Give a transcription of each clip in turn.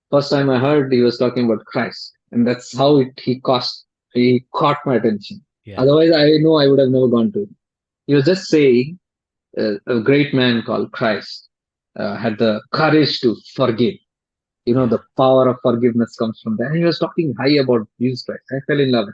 first time I heard he was talking about Christ, and that's how he caught my attention. Yeah. Otherwise, I know I would have never gone to it. He was just saying a great man called Christ had the courage to forgive. Yeah. The power of forgiveness comes from that. And he was talking high about Jesus Christ. I fell in love.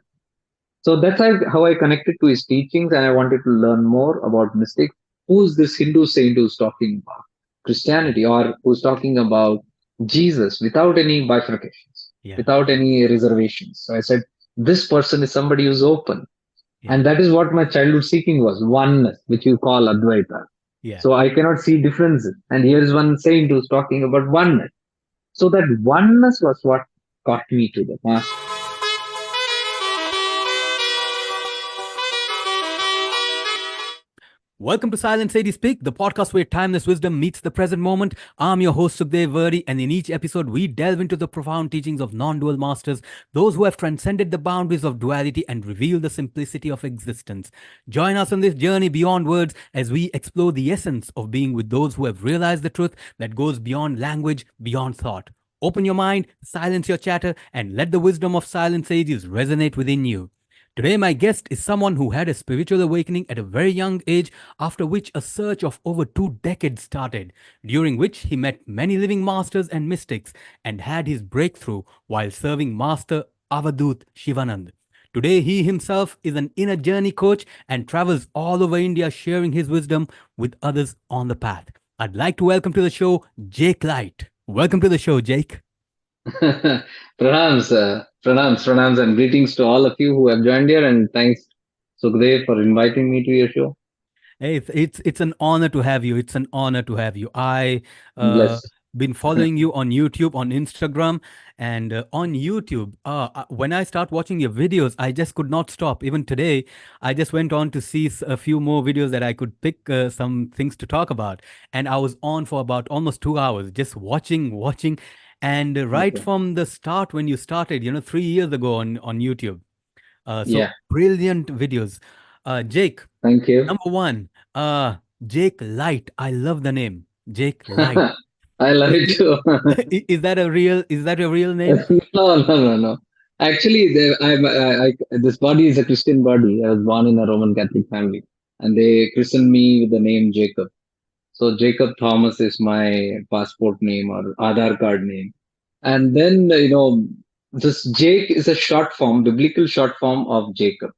So that's how I connected to his teachings, and I wanted to learn more about mystics. Who's this Hindu saint who's talking about Christianity, or who's talking about Jesus without any bifurcations, Yeah. without any reservations? So I said, this person is somebody who's open. Yeah. And that is what my childhood seeking was, oneness, which you call Advaita. Yeah. So I cannot see differences. And here is one saint who's talking about oneness. So that oneness was what got me to the master. Welcome to Silence 80 Speak, the podcast where timeless wisdom meets the present moment. I'm your host, Sukhdev Virdee, and in each episode, we delve into the profound teachings of non dual masters, those who have transcended the boundaries of duality and revealed the simplicity of existence. Join us on this journey beyond words as we explore the essence of being with those who have realized the truth that goes beyond language, beyond thought. Open your mind, silence your chatter, and let the wisdom of silent sages resonate within you. Today, my guest is someone who had a spiritual awakening at a very young age, after which a search of over 2 decades started, during which he met many living masters and mystics and had his breakthrough while serving Master Avadut Shivanand. Today, he himself is an inner journey coach and travels all over India sharing his wisdom with others on the path. I'd like to welcome to the show Jake Light. Welcome to the show, Jake. Pranams, and greetings to all of you who have joined here. And thanks, Sukhdev, for inviting me to your show. Hey, it's an honor to have you. It's an honor to have you. I uh Bless. been following you on YouTube, on Instagram, and on YouTube. When I start watching your videos, I just could not stop. Even today, I just went on to see a few more videos that I could pick some things to talk about, and I was on for about almost 2 hours just watching, and right Okay. from the start when you started, 3 years ago on YouTube. So Yeah. brilliant videos. Jake, Thank you. number one, Jake Light. I love the name, Jake Light. I love Is, it too. is that a real name? No. Actually, this body is a Christian body. I was born in a Roman Catholic family, and they christened me with the name Jacob. So Jacob Thomas is my passport name or Aadhaar card name. And then, this Jake is a short form, biblical short form of Jacob.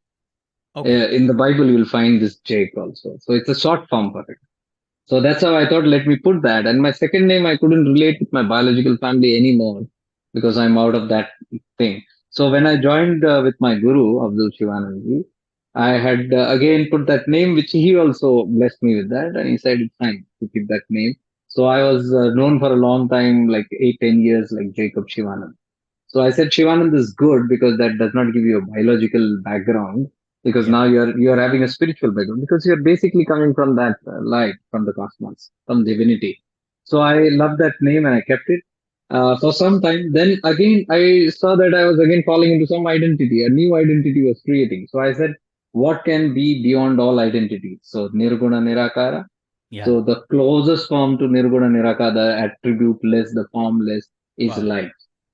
Okay. In the Bible, you will find this Jake also. So it's a short form for it. So that's how I thought, let me put that. And my second name, I couldn't relate with my biological family anymore because I'm out of that thing. So when I joined with my guru, Abdul Shivananji, I had again put that name, which he also blessed me with that. And he said, it's fine to keep that name. So I was known for a long time, like 8, 10 years, like Jacob Shivanand. So I said Shivanand is good because that does not give you a biological background because Yeah. now you're having a spiritual background because you're basically coming from that light from the cosmos, from divinity. So I love that name and I kept it for some time. Then again, I saw that I was again falling into some identity. A new identity was creating. So I said, what can be beyond all identities? So Nirguna Nirakara. Yeah. So the closest form to Nirguna Nirakara, the attributeless, the formless, is Wow. light.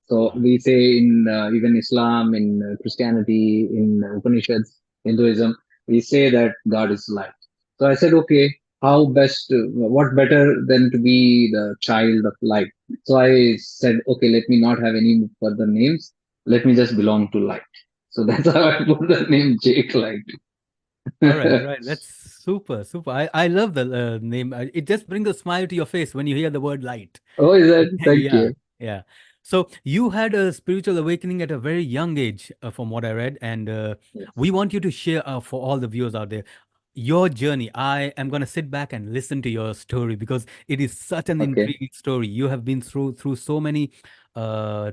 So Wow. we say in even Islam, in Christianity, in Upanishads, Hinduism, we say that God is light. So I said, okay, how best, what better than to be the child of light? So I said, okay, let me not have any further names. Let me just belong to light. So that's how I put the name Jake Light. All right. All right. That's super. Super. I love the name. It just brings a smile to your face when you hear the word light. Oh, is that? Thank Yeah. you. Yeah. So you had a spiritual awakening at a very young age, from what I read, and Yes. we want you to share for all the viewers out there your journey. I am going to sit back and listen to your story because it is such an Okay. intriguing story. You have been through so many uh,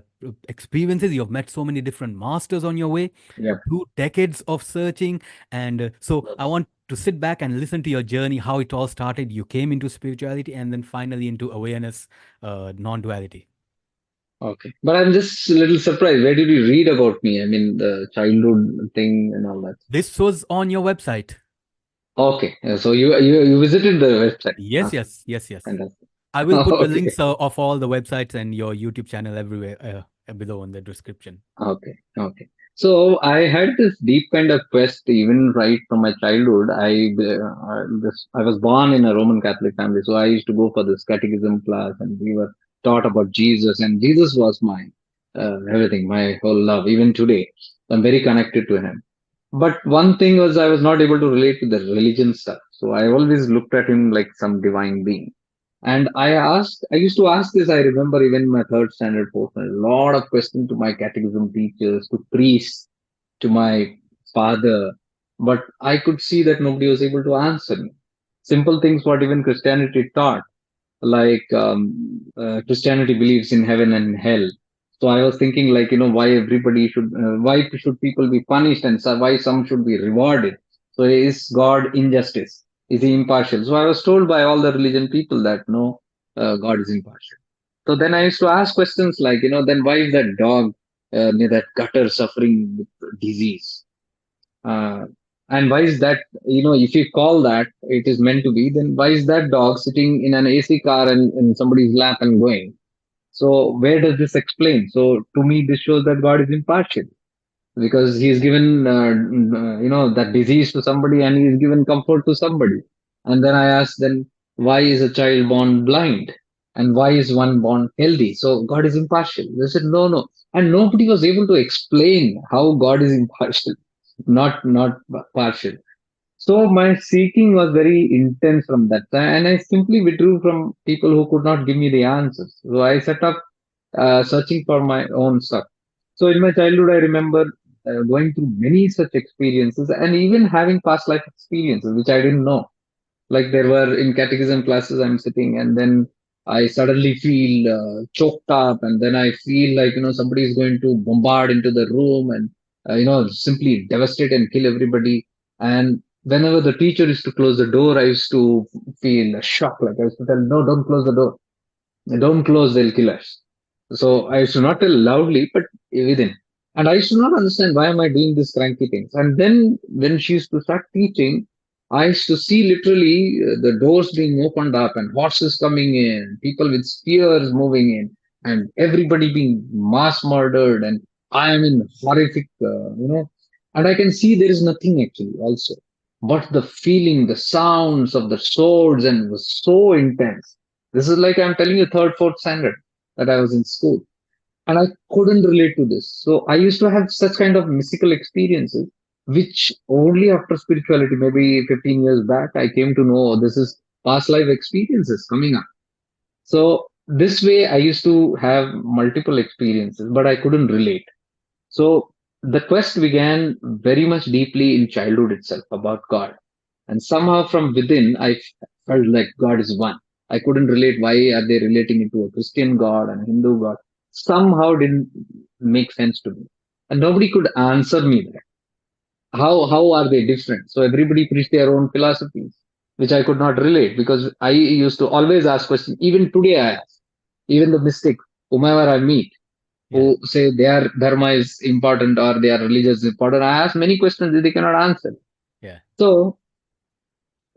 experiences. You have met so many different masters on your way. Yeah. 2 decades of searching, and so I want to sit back and listen to your journey, how it all started. You came into spirituality, and then finally into awareness, non-duality. Okay. But I'm just a little surprised. Where did you read about me? I mean, the childhood thing and all that. This was on your website. Okay. So you visited the website. Yes, yes, yes, yes. Fantastic. I will put the Okay. links of all the websites and your YouTube channel everywhere below in the description. Okay, okay. So I had this deep kind of quest even right from my childhood. I was born in a Roman Catholic family, so I used to go for this catechism class, and we were taught about Jesus, and Jesus was my everything, my whole love. Even today, I'm very connected to him. But one thing was I was not able to relate to the religion stuff, so I always looked at him like some divine being. And I used to ask this, I remember even in my third standard, fourth standard, a lot of questions to my catechism teachers, to priests, to my father. But I could see that nobody was able to answer me. Simple things what even Christianity taught, like Christianity believes in heaven and hell. So I was thinking like, why should people be punished and why some should be rewarded? So is God injustice? Is he impartial? So I was told by all the religion people that no, God is impartial. So then I used to ask questions like, then why is that dog near that gutter suffering with disease? Uh, and why is that, if you call that it is meant to be, then why is that dog sitting in an AC car and in somebody's lap and going? So where does this explain? So to me, this shows that God is impartial because he's given, that disease to somebody and he's given comfort to somebody. And then I asked, then why is a child born blind? And why is one born healthy? So God is impartial. They said, no, no. And nobody was able to explain how God is impartial, not partial. So my seeking was very intense from that time, and I simply withdrew from people who could not give me the answers. So I set up searching for my own stuff. So in my childhood, I remember going through many such experiences, and even having past life experiences, which I didn't know. Like there were in catechism classes, I'm sitting, and then I suddenly feel choked up, and then I feel like somebody is going to bombard into the room and simply devastate and kill everybody. And whenever the teacher used to close the door, I used to feel a shock. Like I used to tell, no, don't close the door, don't close, they'll kill us. So I used to not tell loudly, but within. And I used to not understand why am I doing these cranky things. And then when she used to start teaching, I used to see literally the doors being opened up and horses coming in, people with spears moving in, and everybody being mass murdered. And I am in horrific, and I can see there is nothing actually also. But the feeling, the sounds of the swords, and it was so intense. This is like I'm telling you, third, fourth standard that I was in school, and I couldn't relate to this. So I used to have such kind of mystical experiences, which only after spirituality, maybe 15 years back, I came to know this is past life experiences coming up. So this way, I used to have multiple experiences, but I couldn't relate. So the quest began very much deeply in childhood itself about God. And somehow from within, I felt like God is one. I couldn't relate why are they relating it to a Christian God and a Hindu God. Somehow didn't make sense to me. And nobody could answer me that. How are they different? So everybody preached their own philosophies, which I could not relate because I used to always ask questions. Even today I ask. Even the mystic, whomever I meet, Yeah, who say their dharma is important or their religious is important. I ask many questions that they cannot answer. yeah, So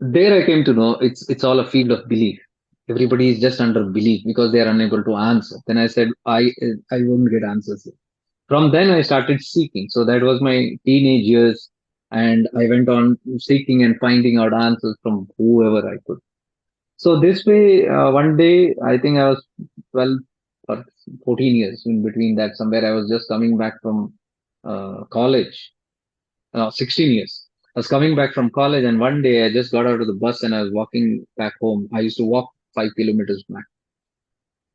there I came to know it's all a field of belief. Everybody is just under belief because they are unable to answer. Then I said I won't get answers. From then I started seeking. So that was my teenage years, and I went on seeking and finding out answers from whoever I could. So this way, one day I think I was 12 or 14 years in between that. Somewhere I was just coming back from college, 16 years. I was coming back from college, and one day I just got out of the bus and I was walking back home. I used to walk 5 kilometers back.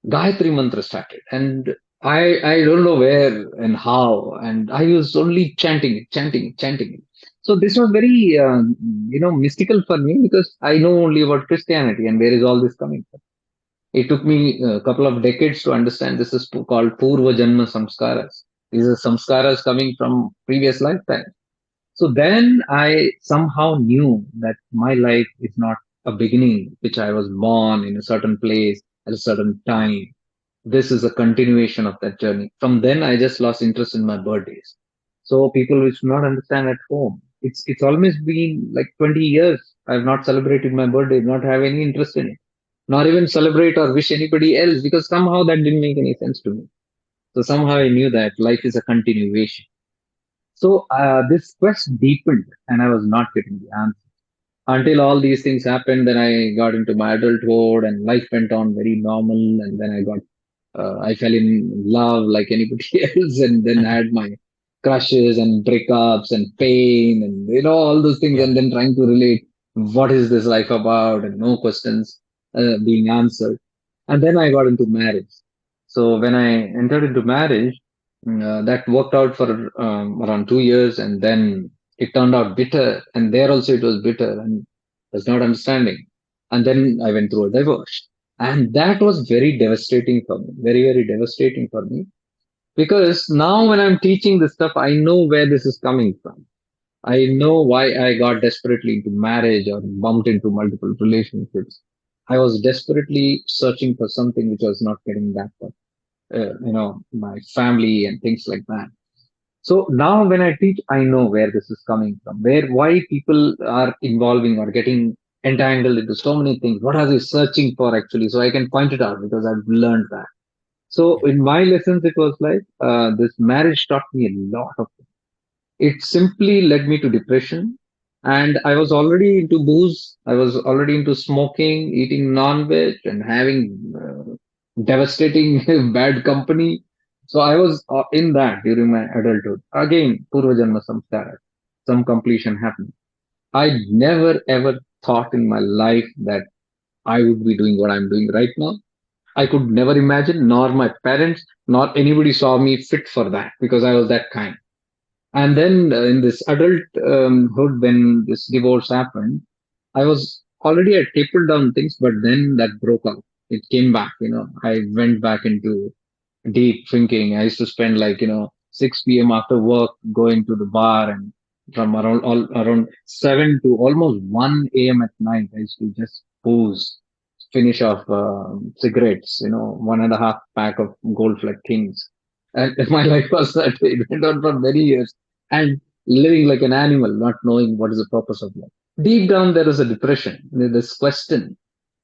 Gayatri Mantra started, and I don't know where and how, and I was only chanting it, chanting it, chanting it. So this was very, mystical for me because I know only about Christianity and where is all this coming from. It took me a couple of decades to understand this is called Purva Janma Samskaras. These are samskaras coming from previous lifetime. So then I somehow knew that my life is not a beginning, which I was born in a certain place at a certain time. This is a continuation of that journey. From then, I just lost interest in my birthdays. So people which do not understand at home, it's almost been like 20 years. I've not celebrated my birthday, not have any interest in it. nor even celebrate or wish anybody else, because somehow that didn't make any sense to me. So somehow I knew that life is a continuation. So this quest deepened, and I was not getting the answer until all these things happened. Then I got into my adulthood, and life went on very normal. And then I fell in love like anybody else, and then had my crushes and breakups and pain and all those things, Yeah. and then trying to relate what is this life about, and no questions being answered. And then I got into marriage. So when I entered into marriage, that worked out for around 2 years, and then it turned out bitter, and there also it was bitter and was not understanding. And then I went through a divorce, and that was very devastating for me, very, very devastating for me, because now when I'm teaching this stuff, I know where this is coming from. I know why I got desperately into marriage or bumped into multiple relationships. I was desperately searching for something which was not getting back up, my family and things like that. So now when I teach, I know where this is coming from, why people are involving or getting entangled into so many things. What are they searching for actually? So I can point it out because I've learned that. So Yeah. in my lessons, it was like this marriage taught me a lot of things. It simply led me to depression, and I was already into booze. I was already into smoking, eating non-veg, and having devastating bad company. So I was in that during my adulthood. Again, Purva Janma Samskara, some completion happened. I never ever thought in my life that I would be doing what I'm doing right now. I could never imagine, nor my parents, nor anybody saw me fit for that, because I was that kind. And then in this adulthood, when this divorce happened, I was already at tapered down things, but then that broke out. It came back. I went back into deep thinking. I used to spend, like, 6 p.m. after work going to the bar, and from around 7 to almost 1 a.m. at night, I used to just booze, finish off cigarettes, one and a half pack of gold fleck kings. And my life was that way. It went on for many years, and living like an animal, not knowing what is the purpose of life. Deep down, there is a depression, this question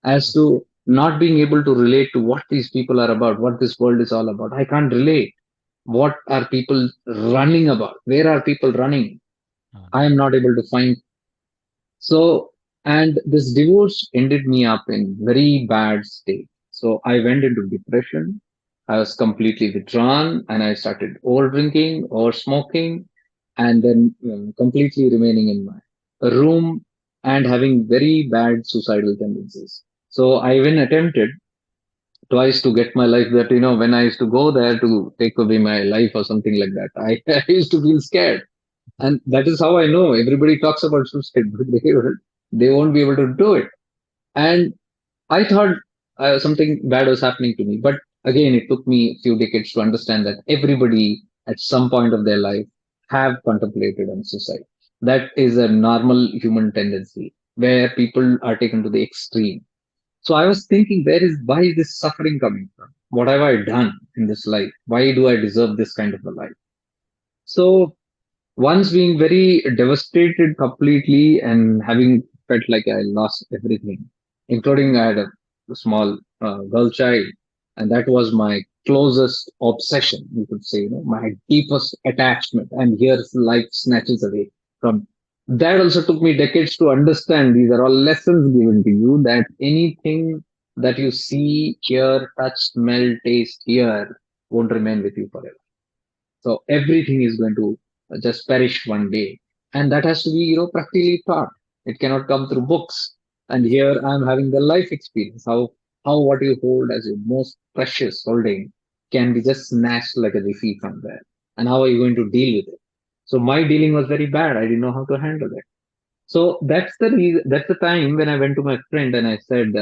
as Okay. to not being able to relate to what these people are about, what this world is all about. I can't relate. What are people running about? Where are people running? I am not able to find. So, and this divorce ended me up in very bad state. So I went into depression. I was completely withdrawn, and I started over drinking or smoking, and then completely remaining in my room and having very bad suicidal tendencies. So I even attempted twice to get my life, that when I used to go there to take away my life or something like that, I used to feel scared. And that is how I know everybody talks about suicide, but they won't be able to do it. And I thought something bad was happening to me. But again, it took me a few decades to understand that everybody at some point of their life have contemplated on suicide. That is a normal human tendency where people are taken to the extreme. So I was thinking, why is this suffering coming from? What have I done in this life? Why do I deserve this kind of a life? So once being very devastated completely and having felt like I lost everything, including I had a small girl child, and that was my closest obsession, you could say, my deepest attachment. And here life snatches away from. That also took me decades to understand. These are all lessons given to you, that anything that you see, hear, touch, smell, taste, hear won't remain with you forever. So everything is going to just perish one day. And that has to be, practically taught. It cannot come through books. And here I'm having the life experience. How what you hold as your most precious holding can be just snatched like a defeat from there. And how are you going to deal with it? So my dealing was very bad. I didn't know how to handle it. So that's the reason. That's the time when I went to my friend and I said,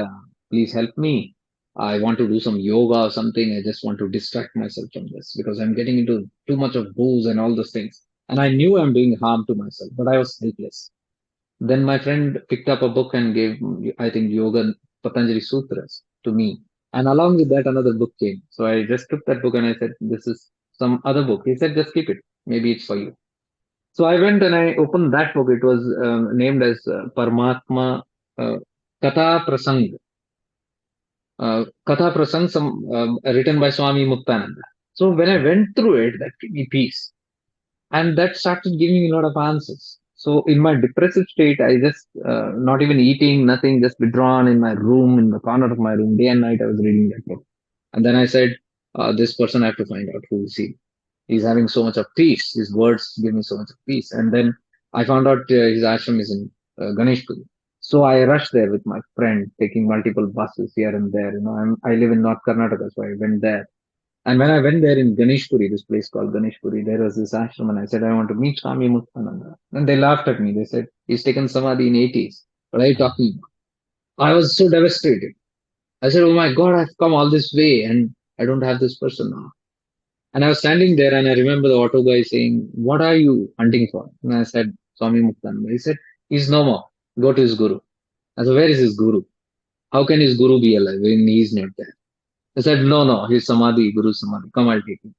"Please help me. I want to do some yoga or something. I just want to distract myself from this because I'm getting into too much of booze and all those things." And I knew I'm doing harm to myself, but I was helpless. Then my friend picked up a book and gave, I think, Yoga Patanjali Sutras to me. And along with that, another book came. So I just took that book and I said, "This is some other book." He said, "Just keep it. Maybe it's for you." So I went and I opened that book. It was named as Paramatma uh, Katha Prasang. Katha Prasang, written by Swami Muktananda. So when I went through it, that gave me peace. And that started giving me a lot of answers. So in my depressive state, I just, not even eating, nothing, just withdrawn in my room, in the corner of my room, day and night, I was reading that book. And then I said, this person I have to find out who is he. He's having so much of peace. His words give me so much of peace. And then I found out his ashram is in Ganeshpuri. So I rushed there with my friend, taking multiple buses here and there. I live in North Karnataka, so I went there. And when I went there in Ganeshpuri, this place called Ganeshpuri, there was this ashram, and I said, I want to meet Swami Muktananda. And they laughed at me. They said, he's taken samadhi in 80s. What are you talking about? I was so devastated. I said, oh my God, I've come all this way and I don't have this person now. And I was standing there and I remember the auto guy saying, what are you hunting for? And I said, Swami Muktananda. He said, he's no more. Go to his guru. I said, where is his guru? How can his guru be alive when he's not there? I said, no, no, he's Samadhi, Guru Samadhi. Come, I'll take him.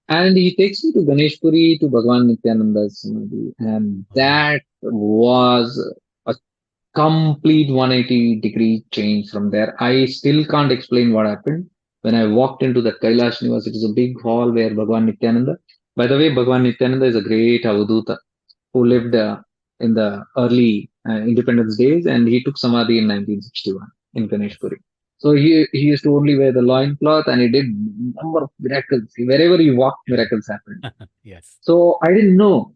And he takes me to Ganeshpuri to Bhagwan Nityananda's Samadhi. And Oh, that was a complete 180-degree change from there. I still can't explain what happened. When I walked into that Kailash Nivas, it is a big hall where Bhagwan Nityananda, by the way, Bhagwan Nityananda is a great Avaduta who yes. lived in the early independence days, and he took Samadhi in 1961 in Yes. Ganeshpuri. So he used to only wear the loincloth and he did number of miracles. Wherever he walked, miracles happened. Yes. So I didn't know.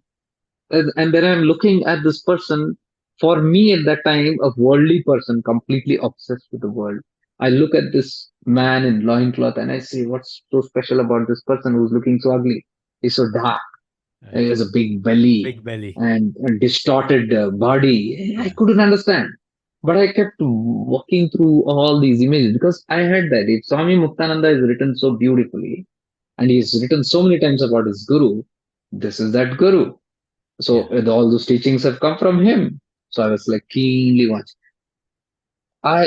And then I'm looking at this person. For me at that time, a worldly person, completely obsessed with the world. I look at this man in loincloth and I say, what's so special about this person who's looking so ugly? He's so dark. He Right. has a big belly Big belly. and a distorted body. I Yeah. couldn't understand. But I kept walking through all these images because I had that. If Swami Muktananda is written so beautifully and he's written so many times about his guru, this is that guru. So Yeah. all those teachings have come from him. So I was like keenly watching.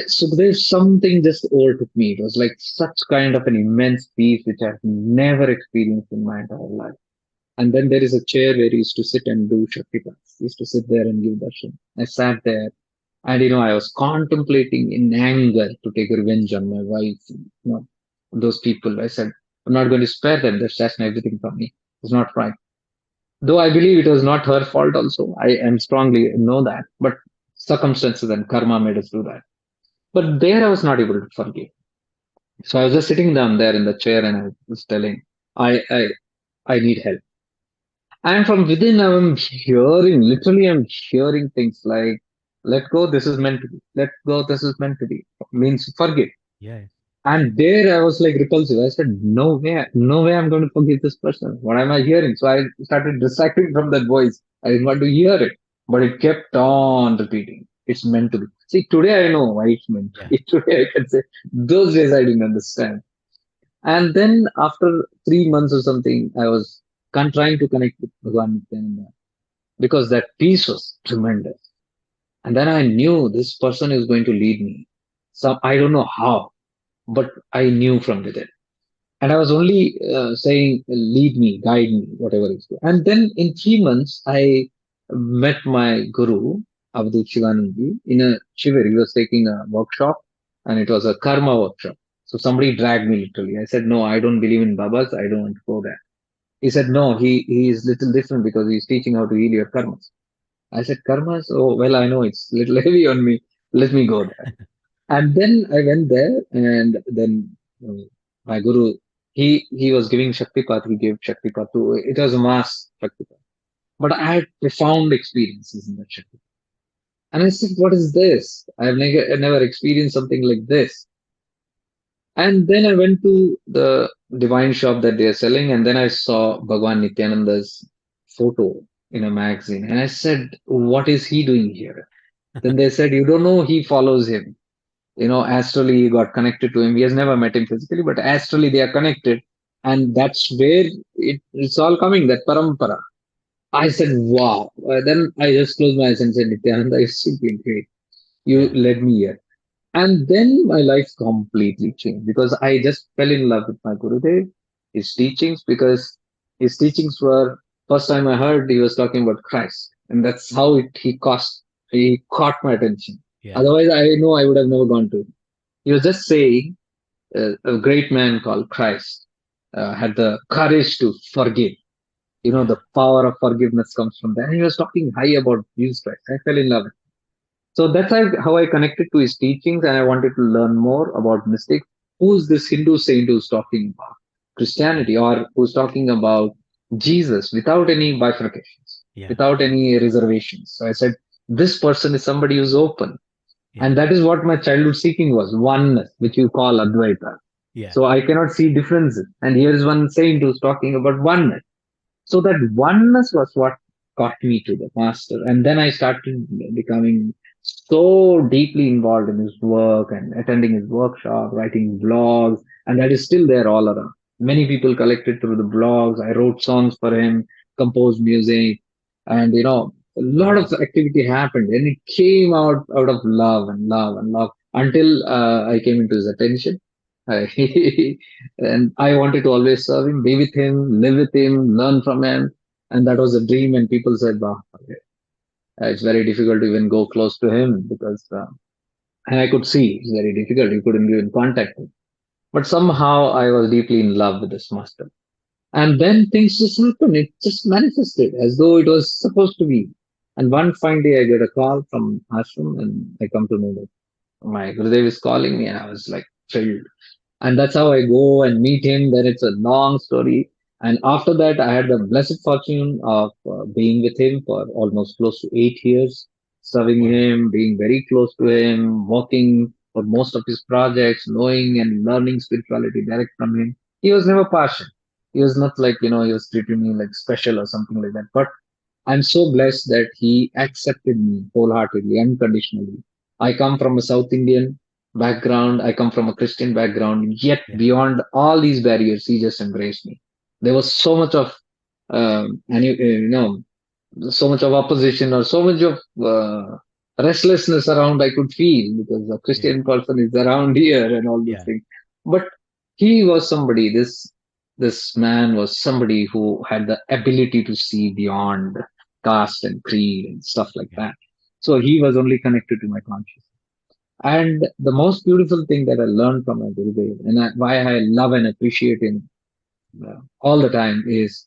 So there's something just overtook me. It was like such kind of an immense peace which I've never experienced in my entire life. And then there is a chair where he used to sit and do Shaktipas. He used to sit there and give darshan. I sat there and, I was contemplating in anger to take revenge on my wife. Those people. I said, I'm not going to spare them. They're snatching everything from me. It's not right. Though I believe it was not her fault also. I am strongly know that. But circumstances and karma made us do that. But there I was not able to forgive. So I was just sitting down there in the chair and I was telling, I need help. And from within, I'm hearing, literally, I'm hearing things like, let go, this is meant to be. Let go, this is meant to be. Means forgive. Yeah. And there I was like repulsive. I said, no way I'm going to forgive this person. What am I hearing? So I started distracting from that voice. I didn't want to hear it, but it kept on repeating. It's meant to be. See, today I know why it's meant to Yeah. be. Today I can say, those days I didn't understand. And then after 3 months or something, I was trying to connect with Bhagwan Nityananda because that peace was tremendous. And then I knew this person is going to lead me. So I don't know how, but I knew from within. And I was only saying, lead me, guide me, whatever it's. And then in 3 months, I met my guru, Avadut Shivanandi, in a Shivir. He was taking a workshop and it was a karma workshop. So somebody dragged me literally. I said, no, I don't believe in Babas. I don't want to go there. He said, no, he is little different because he's teaching how to heal your karmas. I said, karmas? Oh, well, I know it's little heavy on me. Let me go there. And then I went there, and then my guru, he was giving Shaktipat. He gave Shaktipat to, it was a mass Shaktipat. But I had profound experiences in that Shaktipat. And I said, what is this? I never experienced something like this. And then I went to the divine shop that they are selling, and then I saw Bhagwan Nityananda's photo in a magazine. And I said, what is he doing here? Then they said, you don't know, he follows him. Astrally he got connected to him. He has never met him physically, but astrally they are connected. And that's where it's all coming, that parampara. I said, wow. Then I just closed my eyes and said, Nityananda, is simply great. You Yeah. led me here. And then my life completely changed because I just fell in love with my Gurudev, his teachings, because his teachings were, first time I heard he was talking about Christ. And that's how he caught my attention. Yeah. Otherwise, I know I would have never gone to him. He was just saying, a great man called Christ had the courage to forgive. Yeah. The power of forgiveness comes from that. And he was talking high about Jesus Christ. I fell in love. So that's how I connected to his teachings, and I wanted to learn more about mystics. Who's this Hindu saint who's talking about Yeah. Christianity, or who's talking about Jesus without any bifurcations, Yeah. without any reservations? So I said, this person is somebody who's open. Yeah. And that is what my childhood seeking was, oneness, which you call Advaita. Yeah. So I cannot see differences. And here is one saint who's talking about oneness. So that oneness was what got me to the master. And then I started becoming so deeply involved in his work and attending his workshop, writing blogs, and that is still there all around. Many people collected through the blogs. I wrote songs for him, composed music, and a lot of Wow. activity happened, and it came out of love and love and love until I came into his attention. And I wanted to always serve him, be with him, live with him, learn from him. And that was a dream. And people said, wow, okay, it's very difficult to even go close to him because, and I could see it's very difficult. You couldn't even contact him. But Yeah. somehow I was deeply in love with this master. And then things just happened. It just manifested as though it was supposed to be. And one fine day I get a call from Ashram and I come to know that my Gurudev is calling me, and I was like thrilled. And that's how I go and meet him. Then it's a long story. And after that, I had the blessed fortune of being with him for almost close to 8 years, serving Wow. him, being very close to him, working for most of his projects, knowing and learning spirituality direct from him. He was never partial. He was not like, he was treating me like special or something like that. But I'm so blessed that he accepted me wholeheartedly, unconditionally. I come from a South Indian background. I come from a Christian background. Yet Yeah. beyond all these barriers, he just embraced me. There was so much of, so much of opposition or so much of restlessness around I could feel because a Yeah. Christian person is around here and all those Yeah. things. But he was somebody, this man was somebody who had the ability to see beyond caste and creed and stuff like Yeah. that. So he was only connected to my consciousness. And the most beautiful thing that I learned from my Gurudev, and why I love and appreciate him all the time, is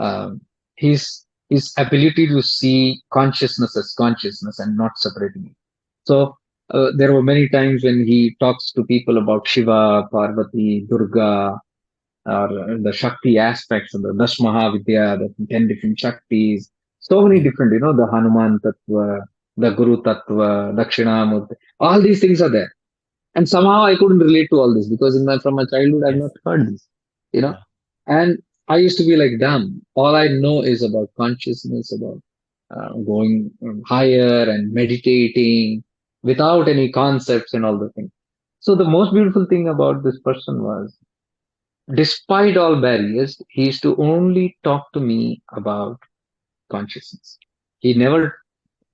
um, his ability to see consciousness as consciousness and not separating it. So there were many times when he talks to people about Shiva, Parvati, Durga, or the Shakti aspects of the Dash Mahavidya, the 10 different Shaktis, so many Yeah. different, the Hanuman Tattva, the Guru Tattva, Dakshinamurti, all these things are there. And somehow I couldn't relate to all this because from my childhood I've Yes. not heard this, you know. Yeah. And I used to be like, damn, all I know is about consciousness, about going higher and meditating without any concepts and all the things. So the most beautiful thing about this person was, despite all barriers, he used to only talk to me about consciousness. He never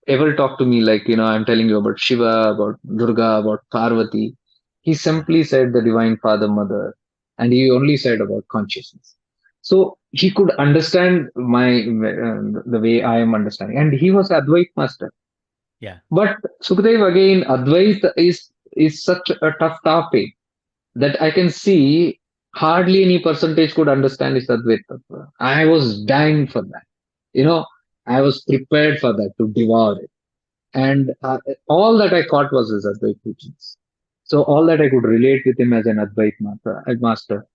ever talked to me like, I'm telling you about Shiva, about Durga, about Parvati. He Yeah. simply said the Divine Father, Mother, and he only said about consciousness. So he could understand the way I am understanding, and he was Advait master. Yeah. But Sukhdev, again, Advait is such a tough topic that I can see hardly any percentage could understand his Advait Tattva. I was dying for that. You Yeah. know, I was prepared for that to devour it. And all that I caught was his Advait teachings. So Yeah. all that I could relate with him as an Advait master.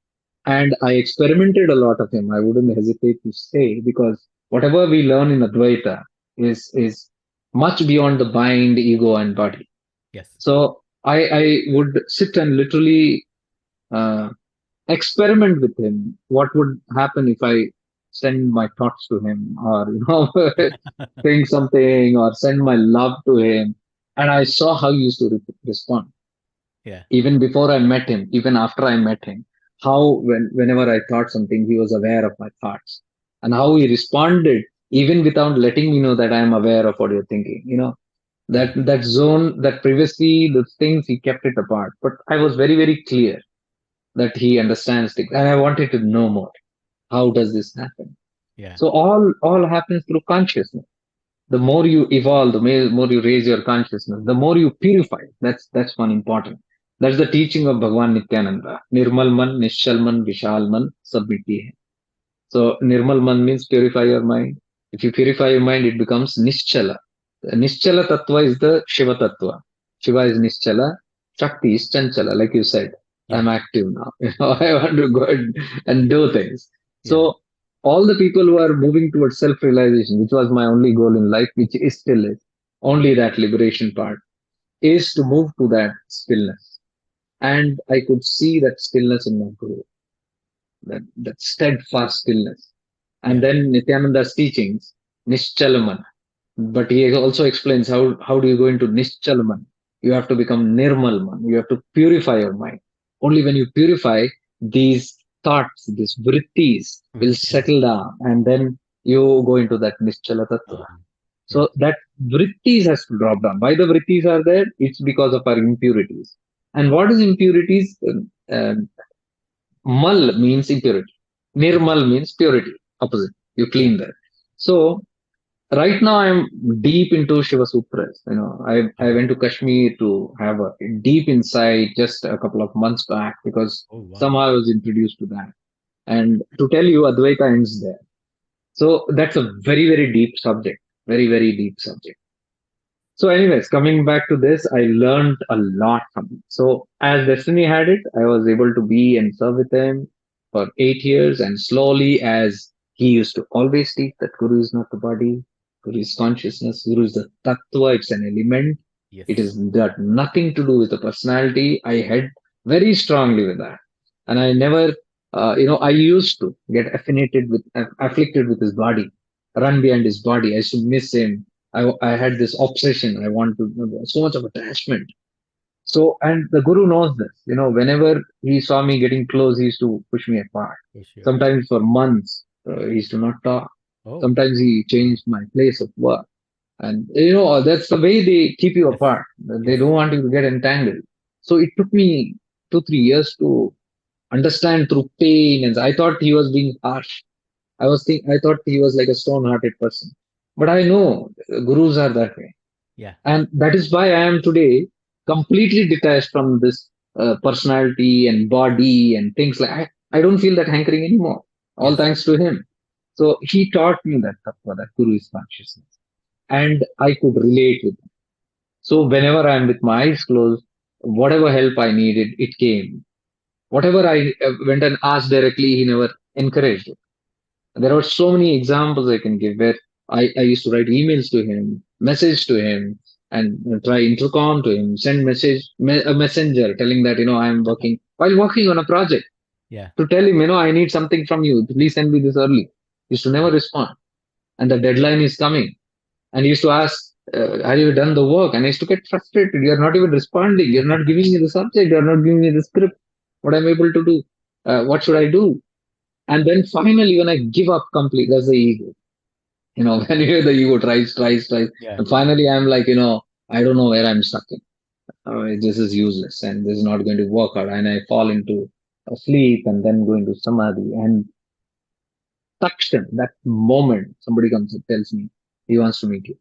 And I experimented a lot of him. I wouldn't hesitate to say, because whatever we learn in Advaita is much beyond the mind, ego, and body. Yes. So I would sit and literally uh, experiment with him. What would happen if I send my thoughts to him, or saying something, or send my love to him? And I saw how he used to respond. Yeah. Even before I met him, even after I met him, how whenever I thought something, he was aware of my thoughts, and how he responded even without letting me know that I am aware of what you're thinking. That Yeah. that zone, that previously the things he kept it apart, but I was very very clear that he understands things, and I wanted to know more. How does this happen? Yeah. So all happens through consciousness. The Yeah. more you evolve, the more you raise your consciousness, the more you purify. That's one important. That's the teaching of Bhagwan Nityananda. Nirmal man, Nishchal man, Vishal man, sab mitti hai. So Nirmal man means purify your mind. If you purify your mind, it becomes Nischala. The Nischala Tattva is the Shiva Tattva. Shiva is Nischala, Shakti is Chanchala, like you said. I'm Yeah. active now. Yeah. I want to go and Yeah. do things. Yeah. So all the people who are moving towards self-realization, which was my only goal in life, which is still is, only that liberation part, is to move to that stillness. And I could see that stillness in my guru, that steadfast stillness. And Yeah. then Nityananda's teachings, Nischalaman. But he also explains how do you go into Nischalaman? You have to become Nirmalman. You have to purify your mind. Only when you purify, these thoughts, these vrittis will Yeah. settle down, and then you go into that Nischala Tattva. Yeah. So that vrittis has to drop down. Why the vrittis are there? It's because of our impurities. And what is impurities? Mal means impurity. Okay. Nirmal means purity. Opposite. You Yeah. clean that. So right now I'm deep into Shiva Sutras. I Okay. went to Kashmir to have a deep insight just a couple of months back because Oh, wow. somehow I was introduced to that. And to tell you, Advaita ends there. So that's a very, very deep subject. Very, very deep subject. So, anyways, coming back to this, I learned a lot from him. So, as Destiny had it, I was able to be and serve with him for 8 years. And slowly, as he used to always teach that Guru is not the body, Guru is consciousness, Guru is the tattva, it's an element. It Yes. is got nothing to do with the personality. I had very strongly with that. And I never, I used to get afflicted with his body, run behind his body. I used to miss him. I had this obsession. I want to so much of attachment. So, and the guru knows this. Whenever he saw me getting close, he used to push me apart. For sure. Sometimes for months, he used to not talk. Oh, Sometimes he changed my place of work. And, that's the way they keep you yes. apart. They Yes. don't want you to get entangled. So it took me 2, 3 years to understand through pain. And I thought he was being harsh. I thought he was like a stone-hearted person. But I know gurus are that way. Yeah. And that is why I am today completely detached from this personality and body and things like I don't feel that hankering anymore. All Yes. thanks to him. So he taught me that tattva, that guru is consciousness. And I could relate with him. So whenever I'm with my eyes closed, whatever help I needed, it came. Whatever I went and asked directly, he never encouraged it. There are so many examples I can give where I used to write emails to him, message to him, and try intercom to him, send a messenger telling that, I'm working, while working on a project, Yeah. to tell him, I need something from you. Please send me this early. He used to never respond. And the deadline is coming. And he used to ask, have you done the work? And I used to get frustrated. You're not even responding. You're not giving me the subject. You're not giving me the script. What I'm able to do? What should I do? And then finally, when I give up completely, that's the ego. When you hear the ego tries. Yeah. And finally, I'm like, I don't know where I'm stuck in. This is useless and this is not going to work out. And I fall into a sleep and then go into samadhi. And takshan, that moment, somebody comes and tells me he wants to meet you.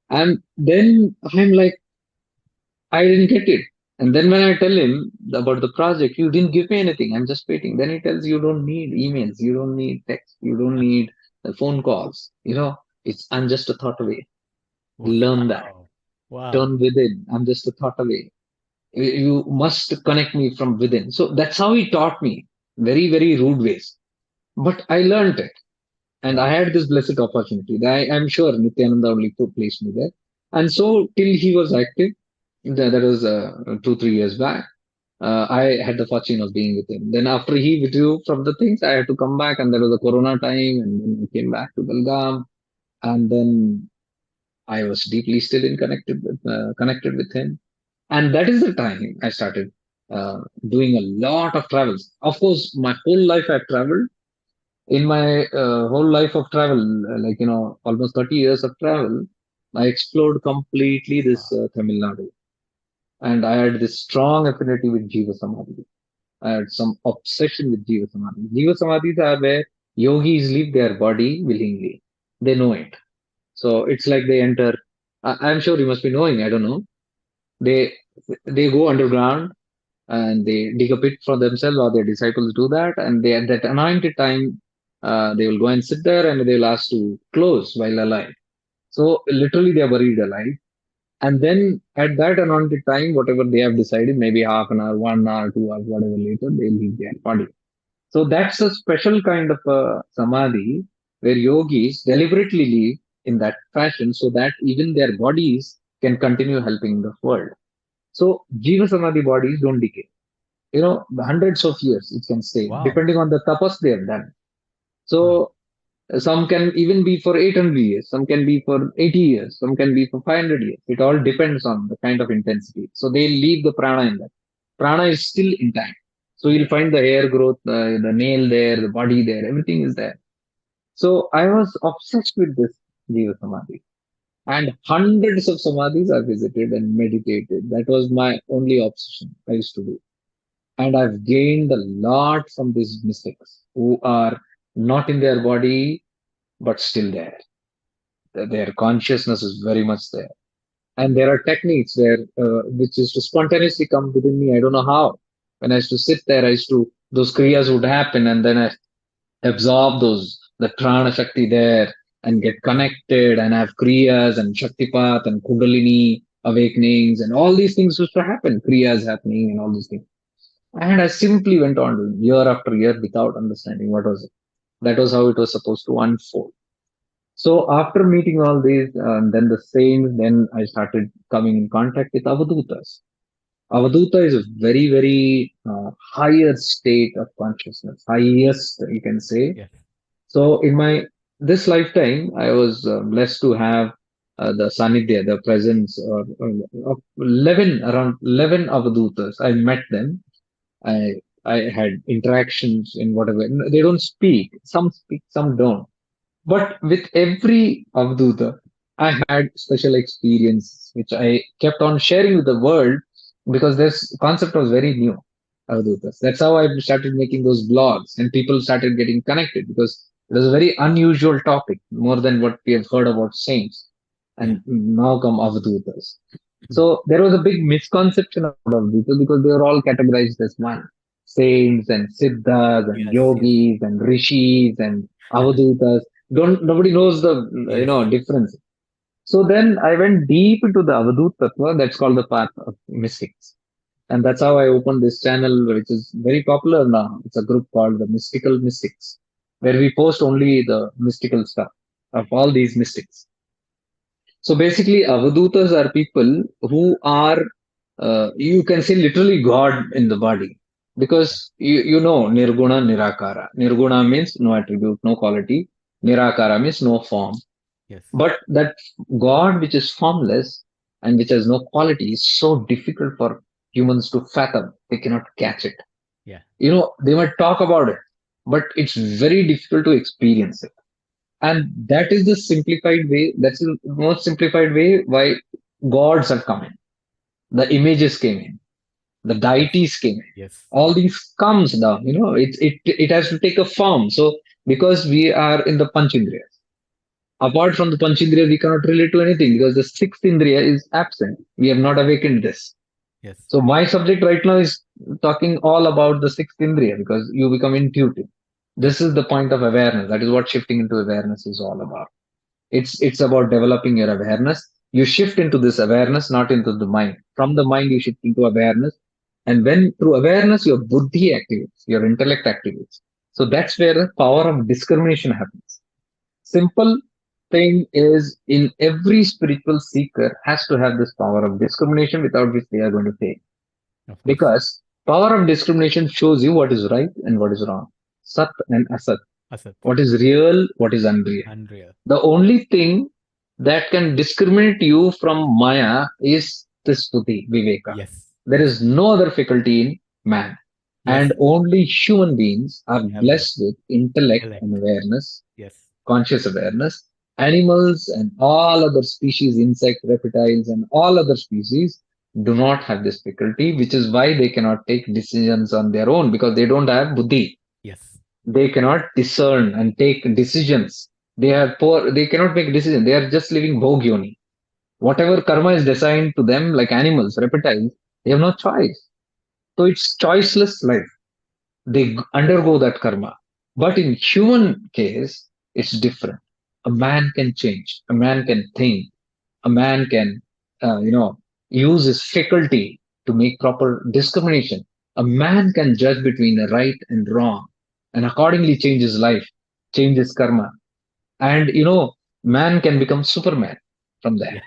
And then I'm like, I didn't get it. And then when I tell him about the project, you didn't give me anything. I'm just waiting. Then he tells you don't need emails, you don't need text, you don't need phone calls. I'm just a thought away. Learn that. Wow. Wow. Turn within. I'm just a thought away. You must connect me from within. So that's how he taught me. Very, very rude ways. But I learned it. And Yeah. I had this blessed opportunity. I'm sure Nityananda only placed me there. And so till he was active, that was 2, 3 years back. I had the fortune of being with him. Then after he withdrew from the things, I had to come back, and there was a Corona time, and then I came back to Belgaum, and then I was deeply still connected with him, and that is the time I started doing a lot of travels. Of course, my whole life I've traveled. In my whole life of travel, like almost 30 years of travel, I explored completely this Wow. Tamil Nadu, and I had this strong affinity with Jiva Samadhi. I had some obsession with Jiva Samadhi. Jiva Samadhis are where yogis leave their body willingly. They know it. So it's like they enter. I'm sure you must be knowing. I don't know. They They go underground and they dig a pit for themselves, or their disciples do that, and they at that anointed time, they will go and sit there and they will ask to close while alive. So literally they are buried alive. And then at that anointed time, whatever they have decided, maybe half an hour, 1 hour, 2 hours, whatever later, they leave their body. So that's a special kind of a samadhi where yogis deliberately live in that fashion so that even their bodies can continue helping the world. So jiva samadhi bodies don't decay. Hundreds of years it can stay, Wow. depending on the tapas they have done. Huh. So some can even be for 800 years, some can be for 80 years, some can be for 500 years. It all depends on the kind of intensity. So they leave the prana in that. Prana is still intact. So you'll find the hair growth, the nail there, the body there, everything is there. So I was obsessed with this Jiva Samadhi. And hundreds of samadhis I visited and meditated. That was my only obsession I used to do. And I've gained a lot from these mystics who are not in their body, but still there. Their consciousness is very much there. And there are techniques there, which is to spontaneously come within me. I don't know how. When I used to sit there, those kriyas would happen, and then I absorb the prana shakti there and get connected and have kriyas and shaktipat and kundalini awakenings and all these things used to happen, kriyas happening and all these things. And I simply went on doing year after year without understanding what was it. That was how it was supposed to unfold. So after meeting all these, then the same, then I started coming in contact with Avadutas. Avaduta is a very, very higher state of consciousness, highest, you can say. Yes. So in my this lifetime, I was blessed to have the Sanidhya, the presence of 11, around 11 Avadutas. I met them. I had interactions in whatever. They don't speak, some don't. But with every Avduta, I had special experiences which I kept on sharing with the world because this concept was very new. Avdutas. That's how I started making those blogs, and people started getting connected because it was a very unusual topic, more than what we have heard about saints. Yeah. And now come Avdutas. So there was a big misconception about Avdutas because they were all categorized as one: saints and siddhas and Yes. Yes. yogis and rishis and Avdutas. Don't Nobody knows the Yes. difference. So then I went deep into the Avadut Tattva. That's called the path of mystics, and that's how I opened this channel, which is very popular now. It's a group called the Mystical Mystics, where we post only the mystical stuff of all these mystics. So basically, Avadutas are people who are, you can say, literally God in the body. Because Nirguna, Nirakara. Nirguna means no attribute, no quality. Nirakara means no form. Yes. But that God, which is formless and which has no quality, is so difficult for humans to fathom. They cannot catch it. Yeah. They might talk about it, but it's very difficult to experience it. And that is the simplified way. That's the most simplified way why gods have come in. The images came in. The Yes. deities came in. Yes. All these comes down. It has to take a form. So because we are in the Panchindriyas, apart from the Panchindriya, we cannot relate to anything because the sixth Indriya is absent. We have not awakened this. Yes. So my subject right now is talking all about the sixth Indriya because you become intuitive. Yes. This is the point of awareness. That is what shifting into awareness is all about. It's about developing your awareness. You shift into this awareness, not into the mind. From the mind, you shift into awareness. And when through awareness, your buddhi activates, your intellect activates. So that's where the power of discrimination happens. Simple thing is in every spiritual seeker has to have this power of discrimination without which they are going to fail. Of course. Because power of discrimination shows you what is right and what is wrong. Sat and asat. Asat. What is real, what is unreal. Unreal. The only thing that can discriminate you from Maya is this buddhi, Viveka. Yes. There Yes. is no other faculty in man. Yes. And only human beings are Have this blessed with intellect and elect. awareness, Yes. conscious awareness. Animals and all other species, insect, reptiles, and all other species do not have this faculty, which is why they cannot take decisions on their own because they don't have buddhi. Yes. They cannot discern and take decisions. They are poor. They cannot make decisions. They are just living bhogyoni. Whatever karma is designed to them, like animals, reptiles, They have no choice. So it's choiceless life. They undergo that karma. But in human case, it's different. A man can change. A man can think. A man can, use his faculty to make proper discrimination. A man can judge between right and wrong, and accordingly change his life, change his karma, and man can become Superman from there, Yeah.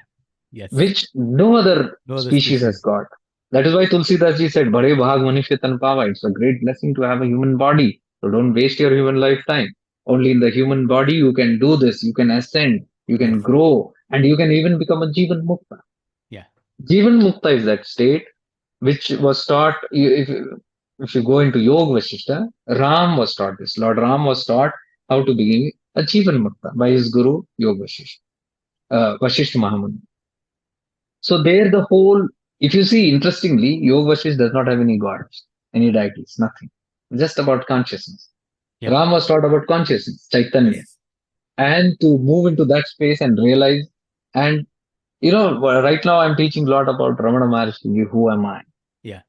Yes. which no other No other species has species. got. That is why Tulsidas ji said, "Bade bhag manushya tan pava." It's a great blessing to have a human body. So don't waste your human lifetime. Only in the human body you can do this. You can ascend. You can Yes. grow, and you can even become a Jivan Mukta. Yeah. Jivan Mukta is that state which was taught. If you go into Yoga Vasishta, Ram was taught this. Lord Ram was taught how to be a Jivan Mukta by his guru Yoga Vasishta, Vasishta Mahamuni. So there the whole, if you see interestingly, Yoga Vashish does not have any gods, any deities, nothing. Just about consciousness. Yeah. Ram was taught about consciousness, Chaitanya, Yes. and to move into that space and realize. And right now I'm teaching a lot about Ramana Maharshi, who am I? Yeah.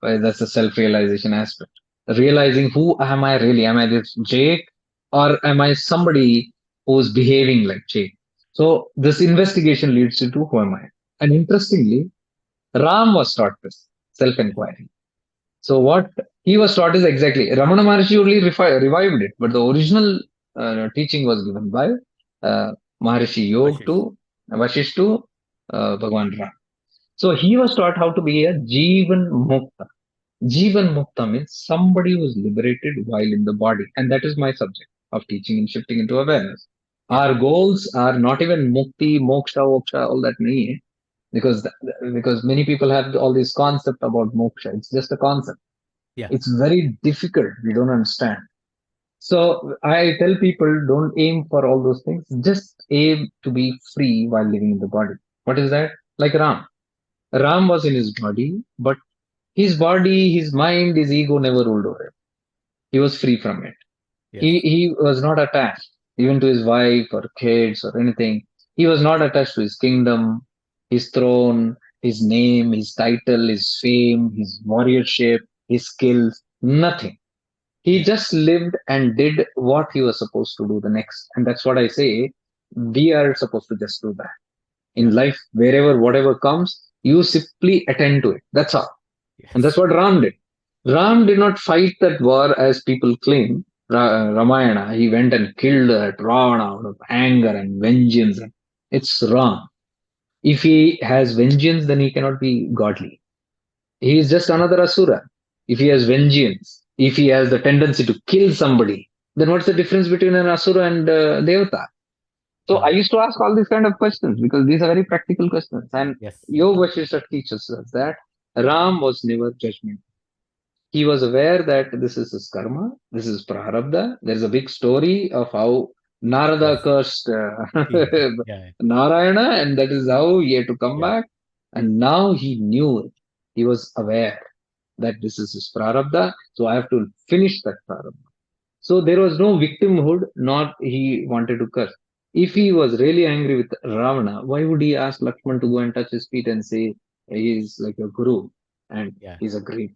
That's the self-realization aspect. Realizing who am I really? Am I this Jake, or am I somebody who's behaving like Jake? So this investigation leads you to who am I? And interestingly, Ram was taught this Yeah. self-inquiry. So what he was taught is exactly Ramana Maharshi only revived it, but the original teaching was given by Maharishi Yog Vashish. to Vashish to Bhagwan Ram. So he was taught how to be a Jivan Mukta. Jivan Mukta means somebody who is liberated while in the body, and that is my subject of teaching and shifting into awareness. Yeah. Our goals are not even mukti, moksha, voksha, all that nahi hai, because because many people have all this concept about moksha. It's just a concept. Yeah. It's very difficult. We don't understand. So I tell people don't aim for all those things. Just aim to be free while living in the body. What is that? Like Ram. Ram was in his body, his mind, his ego never ruled over him. He was free from it. Yes. He was not attached even to his wife or kids or anything. He was not attached to his kingdom, his throne, his name, his title, his fame, his warriorship, his skills, nothing. He Yeah. just lived and did what he was supposed to do the next. And that's what I say. We are supposed to just do that. In Yeah. life, wherever, whatever comes, you simply attend to it. That's all. And that's Yes. what Ram did. Ram did not fight that war as people claim. Ramayana, he went and killed that Ravana out of anger and vengeance. It's wrong. If he has vengeance, then he cannot be godly. He is just another Asura. If he has vengeance, if he has the tendency to kill somebody, then what's the difference between an Asura and Devata? So I Mm. used to ask all these kind of questions because these are very practical questions. And Yes. Yoga Vasishtha teaches us that Ram was never judgment. He was aware that this is his karma, this is prarabdha. There's a big story of how Narada Yes. cursed Yeah. Yeah. Narayana, and that is how he had to come Yeah. back. And now he knew it. He was aware that this is his prarabdha, so I have to finish that prarabdha. So there was no victimhood, nor he wanted to curse. If he was really angry with Ravana, why would he ask Lakshman to go and touch his feet and say he is like a guru and Yeah. he's a great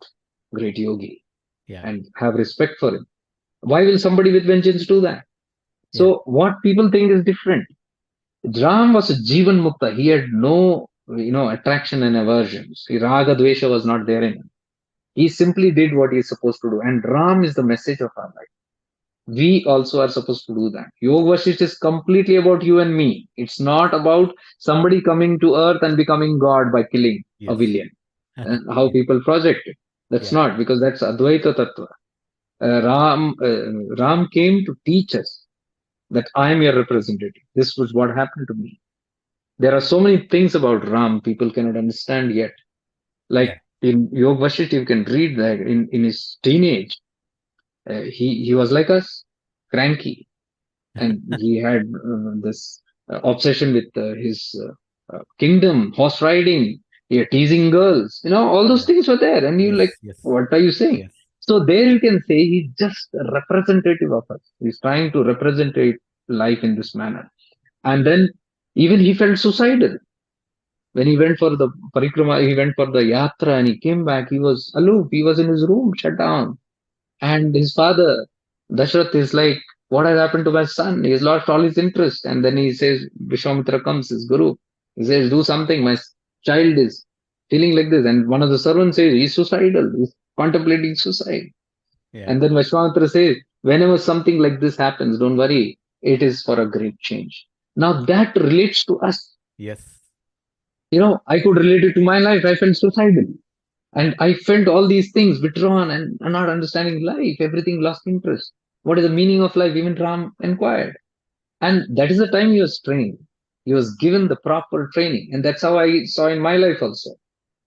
yogi Yeah. and have respect for him? Why will somebody with vengeance do that? Yeah. So what people think is different. Ram was a Jivan Mukta. He had no, attraction and aversions. Raga Dvesha was not there in him. He simply did what he is supposed to do. And Ram is the message of our life. We also are supposed to do that. Yoga Vasisht is completely about you and me. It's not about somebody coming to earth and becoming God by killing a Yes. villain. And how Yeah. people project it. That's Yeah. not, because that's Advaita Tattva. Ram came to teach us that I am your representative. This was what happened to me. There are so many things about Ram people cannot understand yet. Like Yeah. in Yoga Vasisht, you can read that in his teenage, he was like us, cranky, and he had this obsession with his kingdom, horse riding, yeah, teasing girls. All those Yeah. things were there, and you like, Yes. Yes. what are you saying? Yes. So there you can say he's just a representative of us. He's trying to represent life in this manner, and then even he felt suicidal. When he went for the parikrama, he went for the yatra and he came back, he was aloof. He was in his room, shut down. And his father, Dashrath, is like, what has happened to my son? He has lost all his interest. And then he says, Vishwamitra comes, his guru. He says, do something. My child is feeling like this. And one of the servants says, he's suicidal. He's contemplating suicide. Yeah. And then Vishwamitra says, whenever something like this happens, don't worry. It is for a great change. Now that relates to us. Yes. I could relate it to my life. I felt suicidal. And I felt all these things withdrawn and not understanding life, everything lost interest. What is the meaning of life? Even Ram inquired. And that is the time he was trained. He was given the proper training. And that's how I saw in my life also.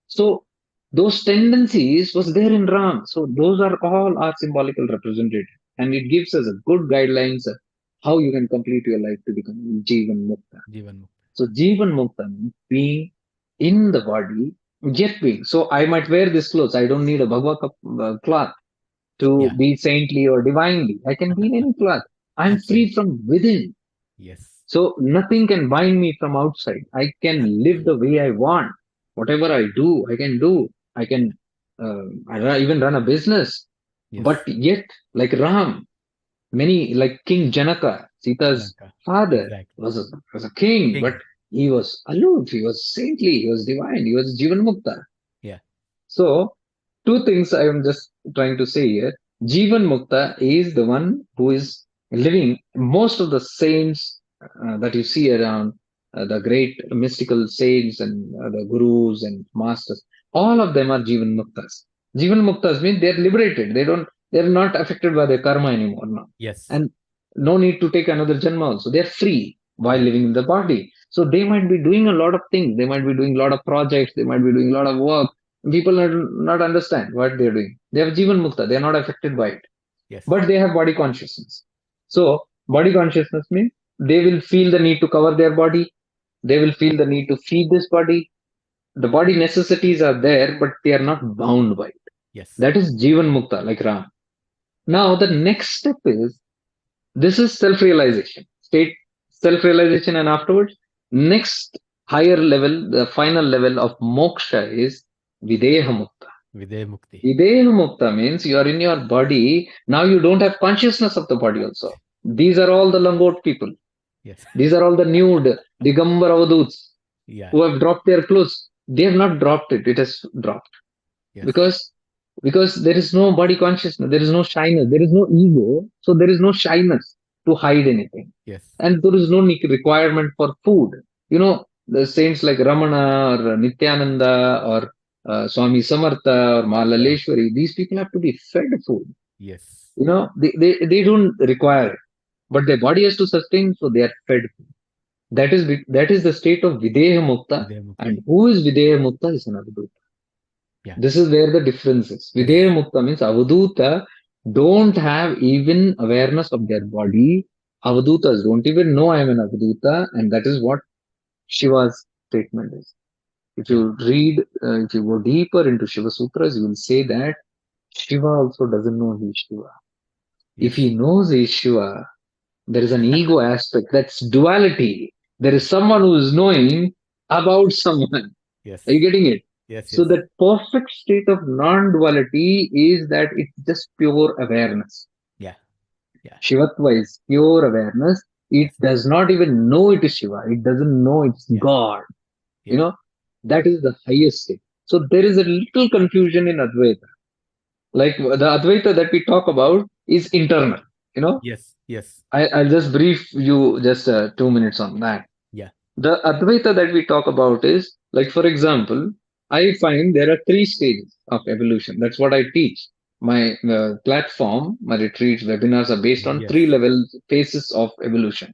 So those tendencies was there in Ram. So those are all our symbolical representative. And it gives us a good guidelines of how you can complete your life to become Jivan Mukta. Jivan Mukti. So Jivan Mukta means being in the body, yet being. So I might wear this clothes. I don't need a Bhagavad cloth to Yeah. be saintly or divinely. I can be in any cloth. I'm free Absolutely. from within. Yes. So nothing can bind me from outside. I can live Absolutely. the way I want. Whatever I do, I can do. I can even run a business. Yes. But yet, like Ram, many like King Janaka, Sita's Janaka. father, Exactly. was a king, but King. he was aloof, he was saintly, he was divine, he was Jivan Mukta. Yeah. So, two things I am just trying to say here. Jivan Mukta is the one who is living. Most of the saints that you see around, the great mystical saints and the gurus and masters, all of them are Jivan Muktas. Jivan Muktas means they're liberated. They're not affected by their karma anymore now. Yes. And no need to take another janma also. They're free while Yeah. living in the body. So they might be doing a lot of things. They might be doing a lot of projects. They might be doing a lot of work. People not understand what they're doing. They have Jivan Mukta. They are not affected by it. Yes. But they have body consciousness. So body consciousness means they will feel the need to cover their body. They will feel the need to feed this body. The body necessities are there, but they are not bound by it. Yes. That is Jivan Mukta, like Ram. Now the next step is this is self-realization. State self-realization and afterwards, next higher level, the final level of moksha is Videha Mukta. Vidya Mukti. Videha Mukta means you are in your body. Now you don't have consciousness of the body also. These are all the Langot people. Yes. These are all the nude, Digambar Avaduts Yeah. who have dropped their clothes. They have not dropped it. It has dropped. Yes. Because there is no body consciousness, there is no shyness, there is no ego, so there is no shyness to hide anything, Yes. and there is no requirement for food. The saints like Ramana or Nityananda or Swami Samartha or Yeah. Malaleshwari, these people have to be fed food. Yes. They don't require it, but their body has to sustain, so they are fed food. That is the state of Videha Mukta. Vidya And Mukti. who is Videha Mukta is another group. Yeah. This is where the difference is. Yes. Videha Mukta means Avaduta don't have even awareness of their body. Avadutas don't even know I am an Avaduta, and that is what Shiva's statement is. If Yeah. you read, if you go deeper into Shiva Sutras, you will say that Shiva also doesn't know he is Shiva. If Yes. he knows he is Shiva, there is an ego aspect. That's duality. There is someone who is knowing about someone. Are Yes. you getting it? Yes. So Yes. the perfect state of non-duality is that it's just pure awareness. Yeah. Yeah. Shivatva is pure awareness. It Yes. does not even know it is Shiva. It doesn't know it's Yeah. God. You Yeah. know, that is the highest state. So there is a little confusion in Advaita. Like the Advaita that we talk about is internal. You know, Yes. Yes. I'll just brief you just 2 minutes on that. Yeah. The Advaita that we talk about is, like, for example, I find there are three stages of evolution. That's what I teach. My platform, my retreats, webinars are based on three Yes. levels, phases of evolution.